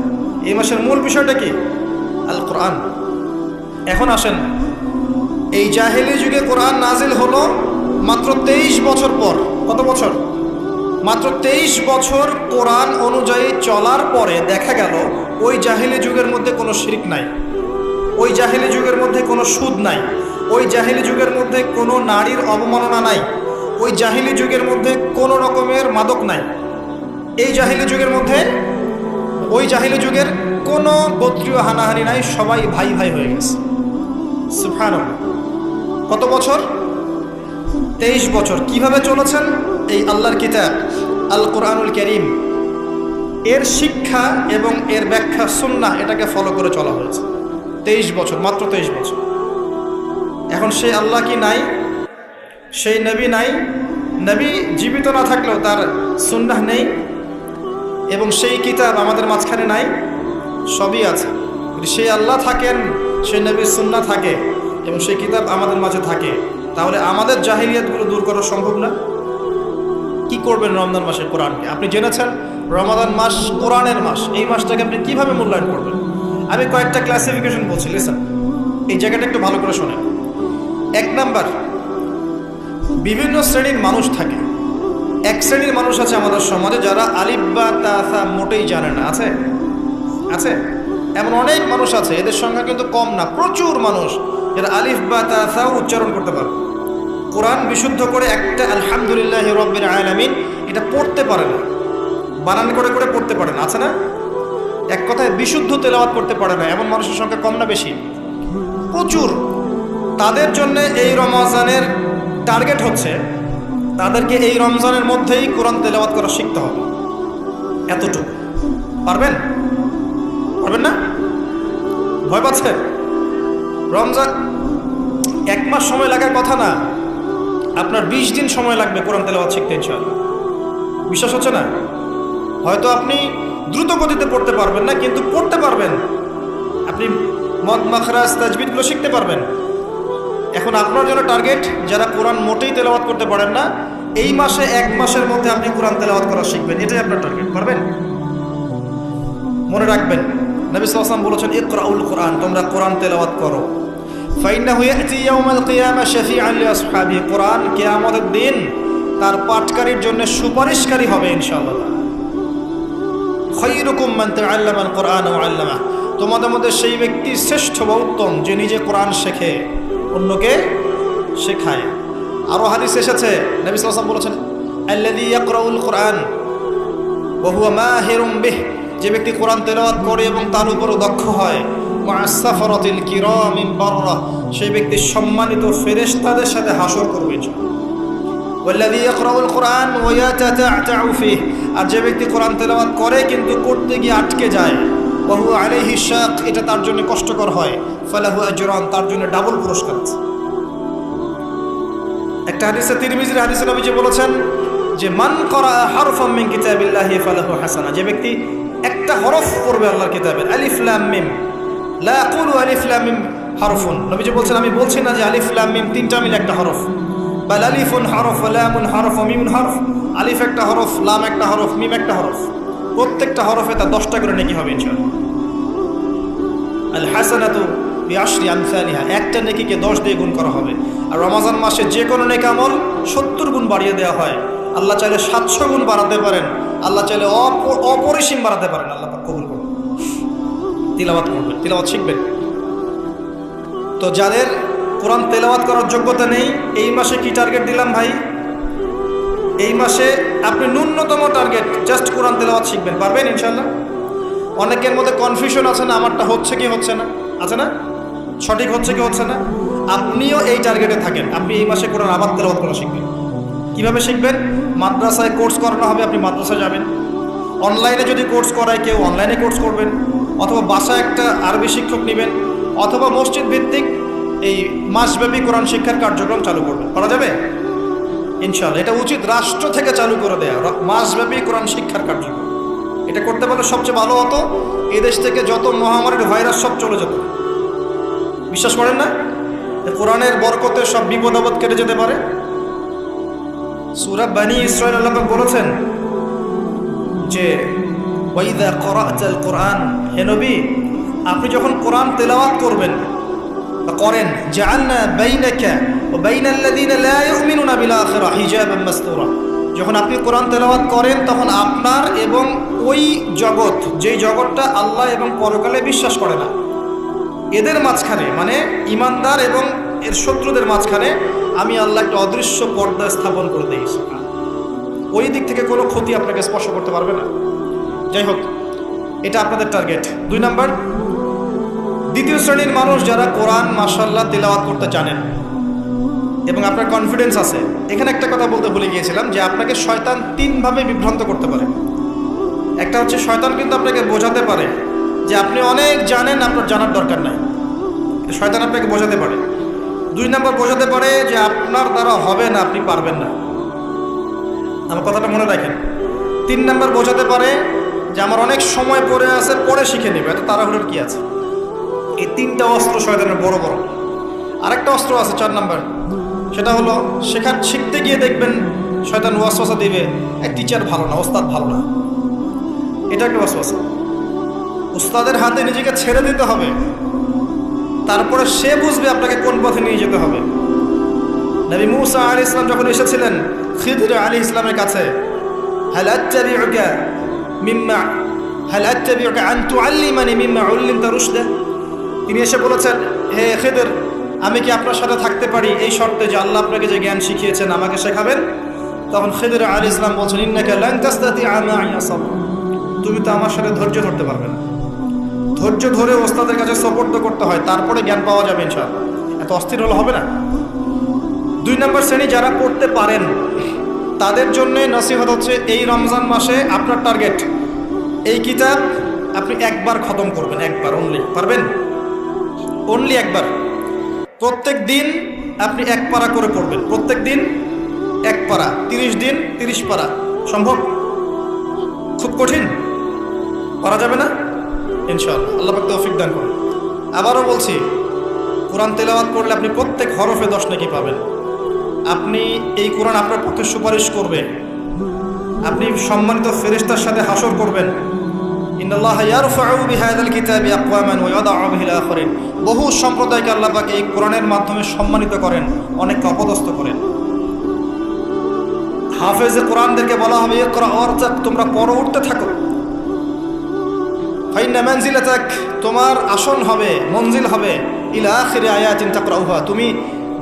এই মাসের মূল বিষয়টা কি? আল কোরআন। এখন আসেন, এই জাহেলি যুগে কোরআন নাজিল হলো মাত্র 23 বছর পর। কত বছর? মাত্র 23 বছর কোরআন অনুযায়ী চলার পরে দেখা গেল ওই জাহেলি যুগের মধ্যে কোনো শিরক নাই, ওই জাহেলি যুগের মধ্যে কোনো সুদ নাই, ওই জাহেলি যুগের মধ্যে কোনো নারীর অবমাননা নাই, ওই জাহেলি যুগের মধ্যে কোনো রকমের মাদক নাই, এই জাহেলি যুগের মধ্যে ওই জাহেলি যুগের কোনো গোত্রীয় হানাহানি নাই, সবাই ভাই ভাই হয়ে গেছে। সুবহানাল্লাহ। কত বছর? 23 বছর। কিভাবে চলেছেন? এই আল্লাহর কিতাব আল কোরআনুল কারীম, এর শিক্ষা এবং এর ব্যাখ্যা সুন্নাহ, এটাকে ফলো করে চলা হয়েছে 23 বছর, মাত্র 23 বছর। এখন সেই আল্লাহ কি নাই? সেই নবী নাই? নবী জীবিত না থাকলেও তার সুন্নাহ নেই এবং সেই কিতাব আমাদের মাঝখানে নাই? সবই আছে। সেই আল্লাহ থাকেন, সেই নবীর সুন্নাহ থাকে এবং সেই কিতাব আমাদের মাঝে থাকে, তাহলে আমাদের জাহিলিয়াতগুলো দূর করা সম্ভব না? কি করবেন রমজান মাসে কোরআনকে? আপনি জেনেছেন রমাদান মাস কোরআনের মাস, এই মাসটাকে আপনি কিভাবে মূল্যায়ন করবেন? আমি কয়েকটা ক্লাসিফিকেশন বলছি, লিসেন, এই জায়গাটা একটু ভালো করে শোনেন। 1 নাম্বার, বিভিন্ন শ্রেণীর মানুষ থাকে। এক শ্রেণীর মানুষ আছে আমাদের সমাজে যারা আলিফ বা তা মোটেই জানে না। আছে? আছে? এমন অনেক মানুষ আছে, এদের সংখ্যা কিন্তু কম না, প্রচুর মানুষ যারা আলিফ বা তা উচ্চারণ করতে পারে, কোরআন বিশুদ্ধ করে একটা আলহামদুলিল্লাহি রাব্বিল আলামিন এটা পড়তে পারে না, বানান করে করে পড়তে পারে না। আছে না? এক কথায় বিশুদ্ধ তেলাওয়াত করতে পারে না, এমন মানুষের সংখ্যা কম না বেশি? প্রচুর। তাদের জন্য এই রমজানের টার্গেট হচ্ছে তাদেরকে এই রমজানের মধ্যেই কোরআন তেলাওয়াত করা শিখতে হবে। এতটুকু পারবেন? পারবেন না? ভয় পাচ্ছেন? রমজান 1 মাস সময় লাগার কথা না, আপনার 20 দিন সময় লাগবে কোরআন তেলাওয়াত শিখতে ইনশাআল্লাহ। বিশ্বাস হচ্ছে না? হয়তো আপনি দ্রুত গতিতে পড়তে পারবেন না, কিন্তু পড়তে পারবেন। আপনি মদ মাখরাজ তাজবিদগুলো শিখতে পারবেন। এখন আপনার জন্য টার্গেট যারা কোরআন মোটেই তেলাওয়াত করতে পারেন না, এই মাসে 1 মাসের মধ্যে আপনি কোরআন তেলাওয়াত করা শিখবেন, এটাই আপনার টার্গেট। পারবেন? মনে রাখবেন, নবী সাল্লাল্লাহু আলাইহি ওয়াসাল্লাম বলেছেন ইকরাউল কোরআন, তোমরা কোরআন তেলাওয়াত করো। ফাইন্নাহু ইয়াতি ইয়াউমাল কিয়ামা শাফিআন লিআসহাবি, কোরআন কিয়ামতের দিন তার পাঠকারীর জন্য সুপারিশকারী হবে ইনশাআল্লাহ। খায়রুকুম মান তাআল্লামাল কোরআন ওয়া আল্লামা, তোমাদের মধ্যে সেই ব্যক্তি শ্রেষ্ঠ বা উত্তম যে নিজে কোরআন শেখে, অন্যকে শেখায়। আরো হাদিস এসেছে, নবী সাল্লাল্লাহু আলাইহি ওয়াসাল্লাম বলেছেন আল্লাযী ইয়াকরাউল কোরআন ওয়া হুয়া মাহিরুম বিহি, যে ব্যক্তি কোরআন তেলাওয়াত করে এবং তার উপর দক্ষ হয়, মা'আস সাফারাতিল কিরামিল বাররা, সেই ব্যক্তি সম্মানিত ফেরেশতাদের সাথে হাসর করবে। ওয়াল্লাযী ইয়াকরাউল কোরআন ওয়া ইয়াতাতা'তাউ ফিহি, আর যে ব্যক্তি কোরআন তেলাওয়াত করে কিন্তু করতে গিয়ে আটকে যায়, ওয়া হুয়া আলাইহি শাক, এটা তার জন্য কষ্টকর হয়, ফালাহু আজরান, তার জন্য ডাবল পুরস্কার আছে। একটা হাদিসে, তিরমিজির হাদিসে নবীজি বলেছেন যে মান ক্বারা হারফাম মিন কিতাবিল্লাহি ফালাহু হাসানা, যে ব্যক্তি একটা হরফ পড়বে আল্লাহর কিতাবের, আলিফ লাম মিম, লা আকুলু আলিফ লাম মিম হারফুন, নবীজি বলছেন আমি বলছি না যে আলিফ লাম মিম তিনটা মিলে একটা হরফ, বাল আলিফুন হরফ ওয়া লামুন হরফ ওয়া মিমুন হরফ, আলিফ একটা হরফ, লাম একটা হরফ, মিম একটা হরফ, প্রত্যেকটা হরফে তার 10টা করে নেকি হবে ইনশাআল্লাহ। আল হাসানাতু বিআশরি আমসালিহা, একটা নেকিকে 10 দিয়ে গুণ করা হবে। আর রমজান মাসে যে কোনো নেক আমল 70 গুণ বাড়িয়ে দেওয়া হয়। আল্লাহ চাইলে 700 গুণ বাড়াতে পারেন, আল্লাহ চাইলে অপরিসীম বাড়াতে পারেন। আল্লাহ পাক কবুল করুন। তিলাওয়াত করবেন, তিলাওয়াত শিখবেন। তো যাদের কোরআন তেলাওয়াত করার যোগ্যতা নেই, এই মাসে কি টার্গেট দিলাম ভাই? এই মাসে আপনি ন্যূনতম টার্গেট জাস্ট কোরআন তেলাওয়াত শিখবেন। পারবেন ইনশাআল্লাহ? অনেকের মধ্যে কনফিউশন আছে না, আমারটা হচ্ছে কি হচ্ছে না, আছে না, সঠিক হচ্ছে কি হচ্ছে না। আপনিও এই টার্গেটে থাকেন, আপনি এই মাসে কোরআন আবার তেলাওয়াত করা শিখবেন। কিভাবে শিখবেন? মাদ্রাসায় কোর্স করানো হবে, আপনি মাদ্রাসায় যাবেন। অনলাইনে যদি কোর্স করায় কেউ, অনলাইনে কোর্স করবেন, অথবা বাসায় একটা আরবি শিক্ষক নেবেন, অথবা মসজিদ ভিত্তিক এই মাসব্যাপী কোরআন শিক্ষার কার্যক্রম চালু করবেন। করা যাবে ইনশাআল্লাহ। এটা উচিত রাষ্ট্র থেকে চালু করে দেয়া মাসব্যাপী কোরআন শিক্ষার কার্যক্রম। এটা এটা করতে পারলে সবচেয়ে ভালো হতো, এই দেশ থেকে যত মহামারীর ভাইরাস সব চলে যেত। বিশ্বাস করেন না কোরআনের বরকতে সব বিপদ আপদ কেটে যেতে পারে? সূরা বনী ইসরাঈল আল্লাহ পাক বলেছেন যে ওয়াইদা ক্বরা'তাল কুরআন, হে নবী আপনি যখন কোরআন তেলাওয়াত করবেন বা করেন, জাআলনা বাইনাকা ওয়া বাইনাল্লাযীনা লা ইউমিনুনা বিল আখিরাহ হিজাবান মাসতুরা, যখন আপনি কোরআন তেলাওয়াত করেন তখন আপনার এবং ওই জগৎ, যেই জগৎটা আল্লাহ এবং পরকালে বিশ্বাস করে না, এদের মাঝখানে মানে ইমানদার এবং এর শত্রুদের মাঝখানে আমি আল্লাহ একটা অদৃশ্য পর্দা স্থাপন করে দিয়েছি। ওই দিক থেকে কোনো ক্ষতি আপনাকে স্পর্শ করতে পারবে না। যাই হোক, এটা আপনাদের টার্গেট। 2 নাম্বার, দ্বিতীয় শ্রেণীর মানুষ যারা কোরআন মাশাআল্লাহ তেলাওয়াত করতে জানেন এবং আপনার কনফিডেন্স আছে। এখানে একটা কথা বলতে ভুলে গিয়েছিলাম যে আপনাকে শয়তান 3 ভাবে বিভ্রান্ত করতে পারে। একটা হচ্ছে শয়তান কিন্তু আপনাকে বোঝাতে পারে যে আপনি অনেক জানেন, আপনার জানার দরকার নাই, শয়তান আপনাকে বোঝাতে পারে। 2 নাম্বার, বোঝাতে পারে যে আপনার দ্বারা হবে না, আপনি পারবেন না। আমার কথাটা মনে রাখেন। 3 নাম্বার, বোঝাতে পারে যে আমার অনেক সময় পড়ে আছে, পরে শিখে নেবে, এত তাড়াহুড়োর কি আছে। এই 3টা অস্ত্র শয়তানের বড় বড়। আরেকটা অস্ত্র আছে 4 নাম্বার, সেটা হলো শিখতে গিয়ে দেখবেন শয়তান ওয়াসওয়াসা দিবে, এক টিচার ভালো না, ওস্তাদ ভালো না। এটা একটা ওয়াসওয়াসা। উস্তাদের হাতে নিজেকে ছেড়ে দিতে হবে, তারপরে সে বুঝবে আপনাকে কোন পথে নিয়ে যেতে হবে। নবী মূসা আলাইহিস সালাম যখন এসেছিলেন খিদর আলাইহিস সালামের কাছে, হাল আত্তাবিউকা আন তুআল্লিমানি মিম্মা উল্লিমতা রুশদা, তিনি এসে বলেছেন, হে খিদর আমি কি আপনার সাথে থাকতে পারি এই শর্তে যে আল্লাহ আপনাকে যে জ্ঞান শিখিয়েছেন আমাকে শেখাবেন? তখন খিদর আলাইহিস সালাম বলছেন, ইন্নাকা লান তাসতাতিআ মা'ইয়া সাবরা, তুমি তো আমার সাথে ধৈর্য ধরতে পারবে না। ধৈর্য ধরে ওস্তাদের কাছে সুপর্দ করতে হয়, তারপরে জ্ঞান পাওয়া যাবে ইনশাআল্লাহ। এত অস্থির হলে হবে না। 2 নম্বর শ্রেণী যারা পড়তে পারেন তাদের জন্য নসিহত হচ্ছে, এই রমজান মাসে আপনার টার্গেট এই কিতাব আপনি একবার খতম করবেন, একবার অনলি। পারবেন? অনলি একবার। প্রত্যেক দিন আপনি 1 পারা করে পড়বেন, প্রত্যেক দিন 1 পারা, 30 দিন 30 পারা। সম্ভব? খুব কঠিন? করা যাবে না? ইনশাআল্লাহ আল্লাহ পাক তৌফিক দান করুন। আবারও বলছি, কোরআন তেলাওয়াত করলে আপনি প্রত্যেক হরফে 10 নেকি পাবেন। আপনি এই কোরআন আপনার পক্ষে সুপারিশ করবে, আপনি সম্মানিত ফেরেশতার সাথে হাসর করবেন। ইন্নাল্লাহা ইয়ারফাউ বিহাযাল কিতাবি আকওয়ামান ওয়া ইয়াদাউ বিহিল আখারিন, বহু সম্প্রদায়কে আল্লাহ পাক এই কোরআনের মাধ্যমে সম্মানিত করেন, অনেককে অপদস্থ করেন। হাফেজে কোরআনদেরকে বলা হবে, ইকরা ওয়ারতাক, তোমরা পড়ো, উঠতে থাকো। ফাইন্না মানজিলাতাক, তোমার আসন হবে, মঞ্জিল হবে, ইলা আখিরি আয়াতিন তাকরাউহা, তুমি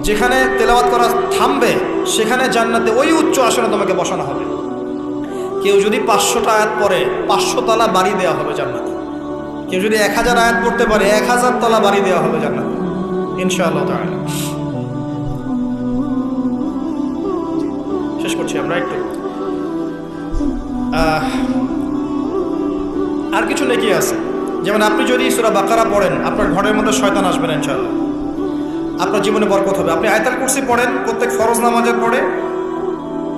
যেখানে তেলাওয়াত করা থামবে সেখানে জান্নাতে ওই উচ্চ আসনে তোমাকে বসানো হবে। কেউ যদি 500টা আয়াত পড়ে 500 তলা বাড়ি দেওয়া হবে জান্নাতে। কেউ যদি 1000 আয়াত পড়তে পারে 1000 তলা বাড়ি দেওয়া হবে জান্নাতে ইনশাআল্লাহ তাআলা। শেষ করছি আমরা একটু। আর কিছু নেকি আছে, যেমন আপনি যদি সূরা বাকারা পড়েন আপনার ঘরের মধ্যে শয়তান আসবে না ইনশাআল্লাহ, আপনার জীবনে বরকত হবে। আপনি আয়াতুল কুরসি পড়েন প্রত্যেক ফরজ নামাজের পরে,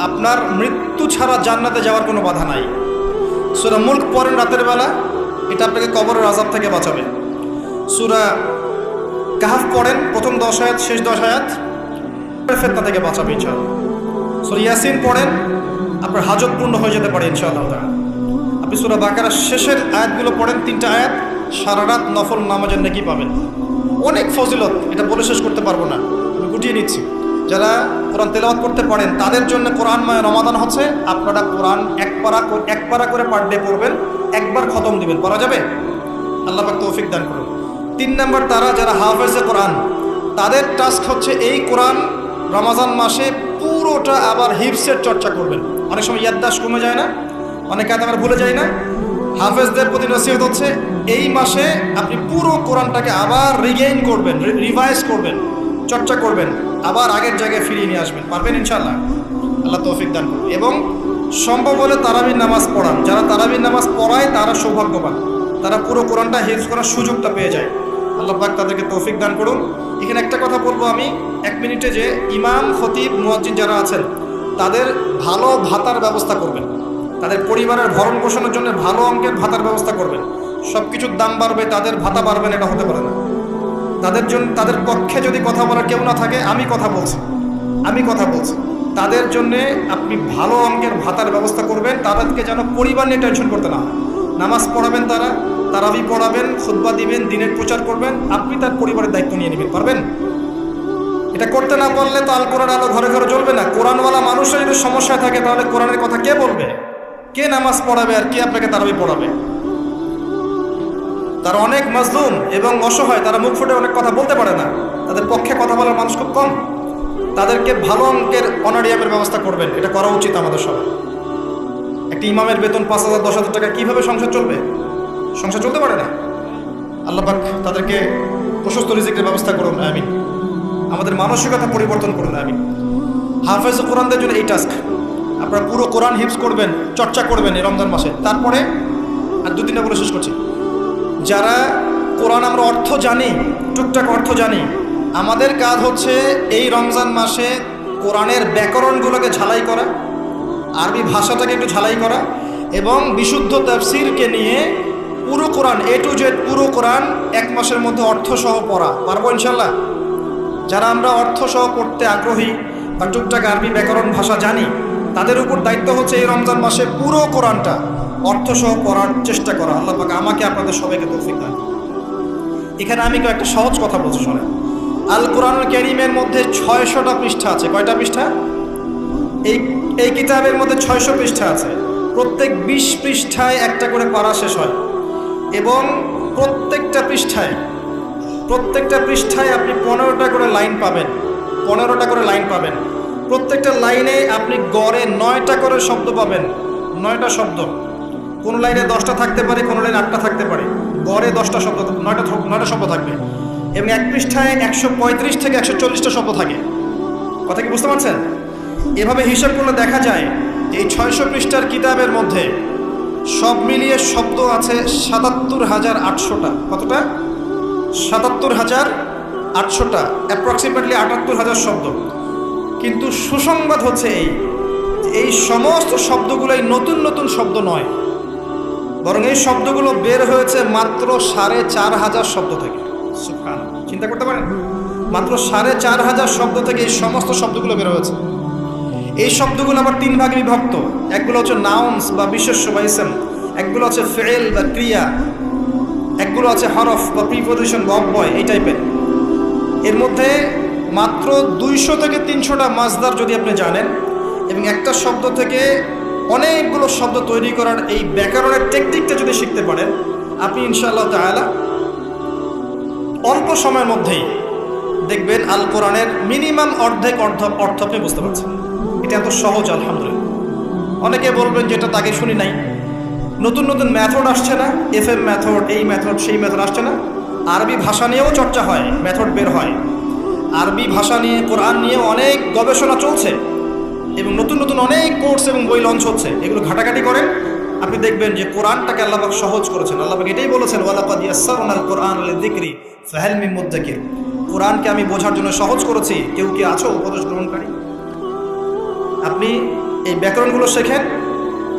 আপনার মৃত্যু ছাড়া জান্নাতে যাওয়ার কোনো বাধা নাই। সূরা মুলক পড়েন রাতের বেলা, এটা আপনাকে কবরের আযাব থেকে বাঁচাবে। সূরা কাহফ পড়েন প্রথম 10 আয়াত শেষ 10 আয়াত, ফিতনা থেকে বাঁচাবে ইনশাআল্লাহ। সূরা ইয়াসিন পড়েন, আপনার হাজত পূর্ণ হয়ে যেতে পারে ইনশাআল্লাহ তাআলা। আপনি সূরা বাকারার শেষের আয়াতগুলো পড়েন 3টা আয়াত, সারা রাত নফল নামাজের নেকি পাবেন। অনেক ফজিলত, এটা বলে শেষ করতে পারবো না, আমি গুটিয়ে নিচ্ছি। যারা কোরআন তেলাওয়াত করতে পারেন তাদের জন্য কোরআনময় রমাদান হচ্ছে, আপনারা কোরআন 1 পারা করে পার ডে পড়বেন, একবার খতম দিবেন। করা যাবে? আল্লাহ পাক তৌফিক দান করুন। 3 নম্বর, তারা যারা হাফেজে কোরআন তাদের টাস্ক হচ্ছে এই কোরআন রমজান মাসে পুরোটা আবার হিফসের চর্চা করবেন। অনেক সময় ইয়াদদাশত কমে যায় না, অনেক আয়াত আমরা ভুলে যাই না। হাফেজদের প্রতি নসিহত হচ্ছে এই মাসে আপনি পুরো কোরআনটাকে আবার রিগেইন করবেন, রিভাইজ করবেন, চর্চা করবেন, আবার আগের জায়গায় ফিরিয়ে নিয়ে আসবেন। পারবেন ইনশাআল্লাহ? আল্লাহ তৌফিক দান করুন। এবং সম্ভব হলে তারাবির নামাজ পড়ান। যারা তারাবির নামাজ পড়ায় তারা সৌভাগ্যবান, তারা পুরো কোরআনটা হিফজ করার সুযোগটা পেয়ে যায়। আল্লাহ পাক তাদেরকে তৌফিক দান করুন। এখানে একটা কথা বলবো আমি 1 মিনিটে, যে ইমাম, খতিব, মুয়াজ্জিন যারা আছেন তাদের ভালো ভাতার ব্যবস্থা করবেন। তাদের পরিবারের ভরণ পোষণের জন্য ভালো অঙ্কের ভাতার ব্যবস্থা করবেন। সব কিছুর দাম বাড়বে, তাদের ভাতা বাড়বে না, এটা হতে পারে না। তাদের পক্ষে যদি কথা বলার কেউ না থাকে, আমি কথা বলছি। তাদের জন্যে আপনি ভালো অঙ্কের ভাতার ব্যবস্থা করবেন, তাদেরকে যেন পরিবার নিয়ে টেনশন করতে না হয়। নামাজ পড়াবেন, তারাবি পড়াবেন, খুতবা দিবেন, দিনের প্রচার করবেন, আপনি তার পরিবারের দায়িত্ব নিয়ে নেবেন। পারবেন? এটা করতে না পারলে তো আল কোরআন আলো ঘরে ঘরে জ্বলবে না। কোরআনওয়ালা মানুষের যদি সমস্যায় থাকে, তাহলে কোরআনের কথা কে বলবে? কে নামাজ পড়াবে আর কে আপনাকে তারাবি পড়াবে? তারা অনেক মাজলুম এবং অসহায়, তারা মুখ ফুটে অনেক কথা বলতে পারে না, তাদের পক্ষে কথা বলার মানুষ খুব কম। তাদেরকে ভালো অঙ্কের অনারিয়ামের ব্যবস্থা করবেন, এটা করা উচিত আমাদের সবাই। একটি ইমামের বেতন 5,000 10,000 টাকা, কিভাবে সংসার চলবে? সংসার চলতে পারে না। আল্লাহ পাক তাদেরকে প্রশস্ত রিজিকের ব্যবস্থা করুন, আমিন। আমাদের মানসিকতা পরিবর্তন করুন, আমিন। হাফেজ কোরআনদের জন্য এই টাস্ক, আপনারা পুরো কোরআন হিফজ করবেন, চর্চা করবেন এই রমজান মাসে। তারপরে আর 2-3টা বলে শেষ করছি। যারা কোরআন আমরা অর্থ জানি, টুকটাক অর্থ জানি, আমাদের কাজ হচ্ছে এই রমজান মাসে কোরআনের ব্যাকরণগুলোকে ঝালাই করা, আরবি ভাষাটাকে একটু ঝালাই করা, এবং বিশুদ্ধ তাফসীরকে নিয়ে পুরো কোরআন A to Z পুরো কোরআন 1 মাসের মধ্যে অর্থসহ পড়া। পারবো ইনশাল্লাহ? যারা আমরা অর্থসহ পড়তে আগ্রহী বা টুকটাক আরবি ব্যাকরণ ভাষা জানি, তাদের উপর দায়িত্ব হচ্ছে এই রমজান মাসে পুরো কোরআনটা অর্থসহ পড়ার চেষ্টা করা। আল্লাহ পাক আমাকে আপনাদের সবাইকে তৌফিক দান। এখানে আমি একটা সহজ কথা বলছি, শোনেন। আল কোরআনুল কারীমের মধ্যে 600টা পৃষ্ঠা আছে। কয়টা পৃষ্ঠা? এই কিতাবের মধ্যে 600 পৃষ্ঠা আছে। প্রত্যেক 20 পৃষ্ঠায় একটা করে পারা শেষ হয়, এবং প্রত্যেকটা পৃষ্ঠায় আপনি 15টা করে লাইন পাবেন। প্রত্যেকটা লাইনে আপনি গড়ে 9টা করে শব্দ পাবেন। 9টা শব্দ, কোন লাইনে 10টা থাকতে পারে, কোন লাইনে 8টা থাকতে পারে, গড়ে 10টা শব্দ, 9টা শব্দ থাকবে। এবং এক পৃষ্ঠায় 135 থেকে 140টা শব্দ থাকে। কথা কি বুঝতে পারছেন? এভাবে হিসাব করলে দেখা যায় যে এই 600 পৃষ্ঠার কিতাবের মধ্যে সব মিলিয়ে শব্দ আছে 77,800টা। কতটা? 77,800টা, অ্যাপ্রক্সিমেটলি 78,000 শব্দ। কিন্তু সুসংবাদ হচ্ছে এই সমস্ত শব্দগুলোই নতুন নতুন শব্দ নয়, বরং এই শব্দগুলো বের হয়েছে মাত্র 4,500 শব্দ থেকে। সুবহানাল্লাহ, চিন্তা করতে পারেন? মাত্র 4,500 শব্দ থেকে এই সমস্ত শব্দগুলো বের হয়েছে। এই শব্দগুলো আবার 3 ভাগে বিভক্ত। একগুলো হচ্ছে নাউন্স বা বিশেষ্য বা ইসম, একগুলো হচ্ছে ফেল বা ক্রিয়া, একগুলো আছে হরফ বা প্রিপোজিশন বা অব্যয়, এই টাইপের। এর মধ্যে মাত্র 200 থেকে 300টা মাজদার যদি আপনি জানেন, এবং একটা শব্দ থেকে অনেকগুলো শব্দ তৈরি করার এই ব্যাকরণের টেকনিকটা যদি শিখতে পারেন, আপনি ইনশাআল্লাহ তাআলা অল্প সময়ের মধ্যেই দেখবেন আল কোরআনের মিনিমাম অর্ধেক অর্থ আপনি বুঝতে পারছেন। এটা এত সহজ, আলহামদুলিল্লাহ। অনেকে বলবেন যেটা তাকে শুনি নাই, নতুন নতুন মেথড আসছে না, FM মেথড, এই মেথড, সেই মেথড আসছে না। আরবি ভাষা নিয়েও চর্চা হয়, মেথড বের হয়। আরবি ভাষা নিয়ে, কোরআন নিয়ে অনেক গবেষণা চলছে, এবং নতুন নতুন অনেক কোর্স এবং বই লঞ্চ হচ্ছে। এগুলো ঘাটাঘাটি করেন, আপনি দেখবেন যে কোরআনটাকে আল্লাহ পাক সহজ করেছেন। আল্লাহ পাক এটাই বলেছেন, ওয়ালাকাদ ইয়াসসারনাল কোরআন লিযিকরি ফাহাল মিন মুদ্দাকির। কোরআনকে আমি বোঝার জন্য সহজ করেছি, কেউ কি আছো উপদেশ গ্রহণকারী? আপনি এই ব্যাকরণগুলো শেখেন।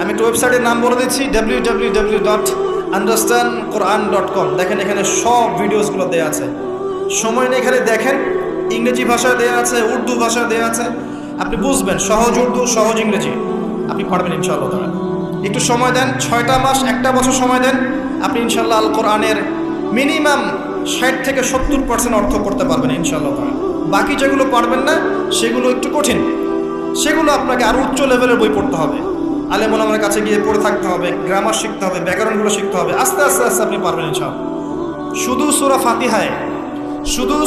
আমি একটা ওয়েবসাইটের নাম বলে দিচ্ছি, www.understandquran.com। দেখেন, এখানে সব ভিডিওসগুলো দেওয়া আছে। সময় নেই, এখানে দেখেন। ইংরেজি ভাষায় দেওয়া আছে, উর্দু ভাষায় দেওয়া আছে। আপনি বুঝবেন, সহজ উর্দু, সহজ ইংরেজি, আপনি পারবেন ইনশাআল্লাহ তাআলা। একটু সময় দেন, 6টা মাস, 1টা বছর সময় দেন, আপনি ইনশাআল্লাহ আল কোরআনের মিনিমাম 60 থেকে 70% অর্থ করতে পারবেন ইনশাআল্লাহ তাআলা। বাকি যেগুলো পারবেন না, সেগুলো একটু কঠিন, সেগুলো আপনাকে আরও উচ্চ লেভেলের বই পড়তে হবে, আলেম ওলামার কাছে গিয়ে পড়ে থাকতে হবে, গ্রামার শিখতে হবে, ব্যাকরণগুলো শিখতে হবে। আস্তে আস্তে আস্তে আপনি পারবেন ইনশাআল্লাহ। শুধু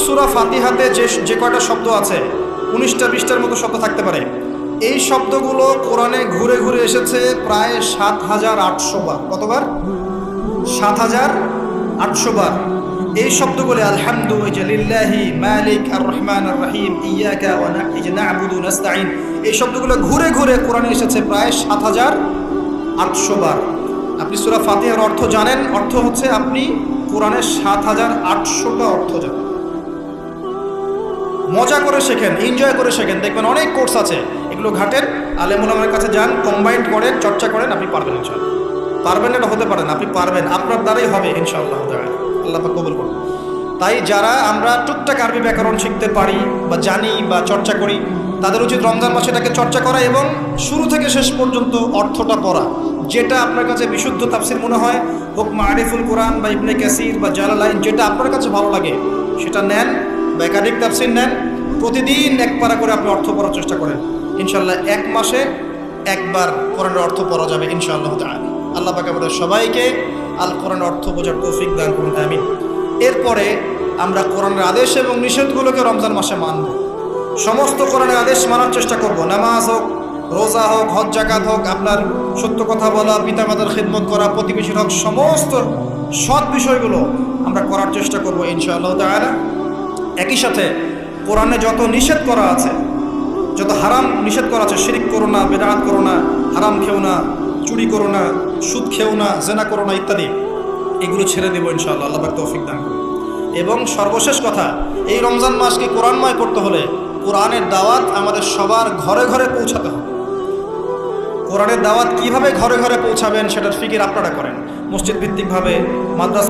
সূরা ফাতিহাতে যে কয়টা শব্দ আছে, 19টা 20টার মতো শব্দ থাকতে পারে। এই শব্দগুলো কোরআনে ঘুরে ঘুরে এসেছে প্রায় 7,800 বার। কতবার? 7,800 বার। এই শব্দগুলো আলহামদু লিল্লাহি মালিক আর রহমান আর রহিম ইয়াকা ওয়া না'বুদু নাস্তাইন, এই শব্দগুলো ঘুরে ঘুরে কোরআনে এসেছে প্রায় 7,800 বার। আপনি সূরা ফাতিহার অর্থ জানেন, অর্থ হচ্ছে আপনি কোরআনের 7,800টা অর্থ জানেন। মজা করে শেখেন, এনজয় করে শেখেন, দেখবেন অনেক কোর্স আছে, এগুলো ঘাটেন, আলেম ওলামার কাছে যান, কম্বাইন্ড করেন, চর্চা করেন, আপনি পারবেন ইনশাআল্লাহ। পারবেন এটা হতে পারেন, আপনি পারবেন, আপনার দ্বারাই হবে ইনশাআল্লাহ তাআলা। আল্লাহ পাক কবুল করুন। তাই যারা আমরা টুকটাক আরবি ব্যাকরণ শিখতে পারি বা জানি বা চর্চা করি, তাদের উচিত রমজান মাসে এটাকে চর্চা করা এবং শুরু থেকে শেষ পর্যন্ত অর্থটা পড়া। যেটা আপনার কাছে বিশুদ্ধ তাফসির মনে হয়, হোক মারিফুল কোরআন বা ইবনে কাসির বা জালালাইন, যেটা আপনার কাছে ভালো লাগে সেটা নেন বা একাধিক তাফসির নেন। প্রতিদিন এক পারা করে আপনি অর্থ পড়ার চেষ্টা করেন। ইনশাআল্লাহ এক মাসে একবার কোরআনের অর্থ পড়া যাবে ইনশাআল্লাহ তাআলা। আল্লাহ পাক আমাদের সবাইকে আল কোরআনের অর্থ বোঝার তৌফিক দান করুন, আমিন। এরপরে আমরা কোরআনের আদেশ এবং নিষেধগুলোকে রমজান মাসে মানব। সমস্ত কোরআনের আদেশ মানার চেষ্টা করব। নামাজ হোক, রোজা হোক, হজ জাকাত হোক, আপনার সত্য কথা বলা, পিতামাতার খিদমত করা, প্রতিবেশীর হক, সমস্ত সৎ বিষয়গুলো আমরা করার চেষ্টা করব ইনশাআল্লাহ তাআলা। একই সাথে কোরআনে যত নিষেধ করা আছে, যত হারাম নিষেধ করা আছে, শিরিক করো না, বেদাত করো না, হারাম খেও না, চুরি করো না, সুদ খেও না, জেনা করো না ইত্যাদি, এগুলো ছেড়ে দেবো ইনশাআল্লাহ। আল্লাহ পাক তৌফিক দান করুন। এবং সর্বশেষ কথা, এই রমজান মাসকে কোরআনময় করতে হলে কোরআনের দাওয়াত আমাদের সবার ঘরে ঘরে পৌঁছাতে হবে। কোরআনের দাওয়াত কিভাবে ঘরে ঘরে পৌঁছাবেন সেটার ফিকির আপনারা করেন। মসজিদ ভিত্তিকভাবে, মাদ্রাসা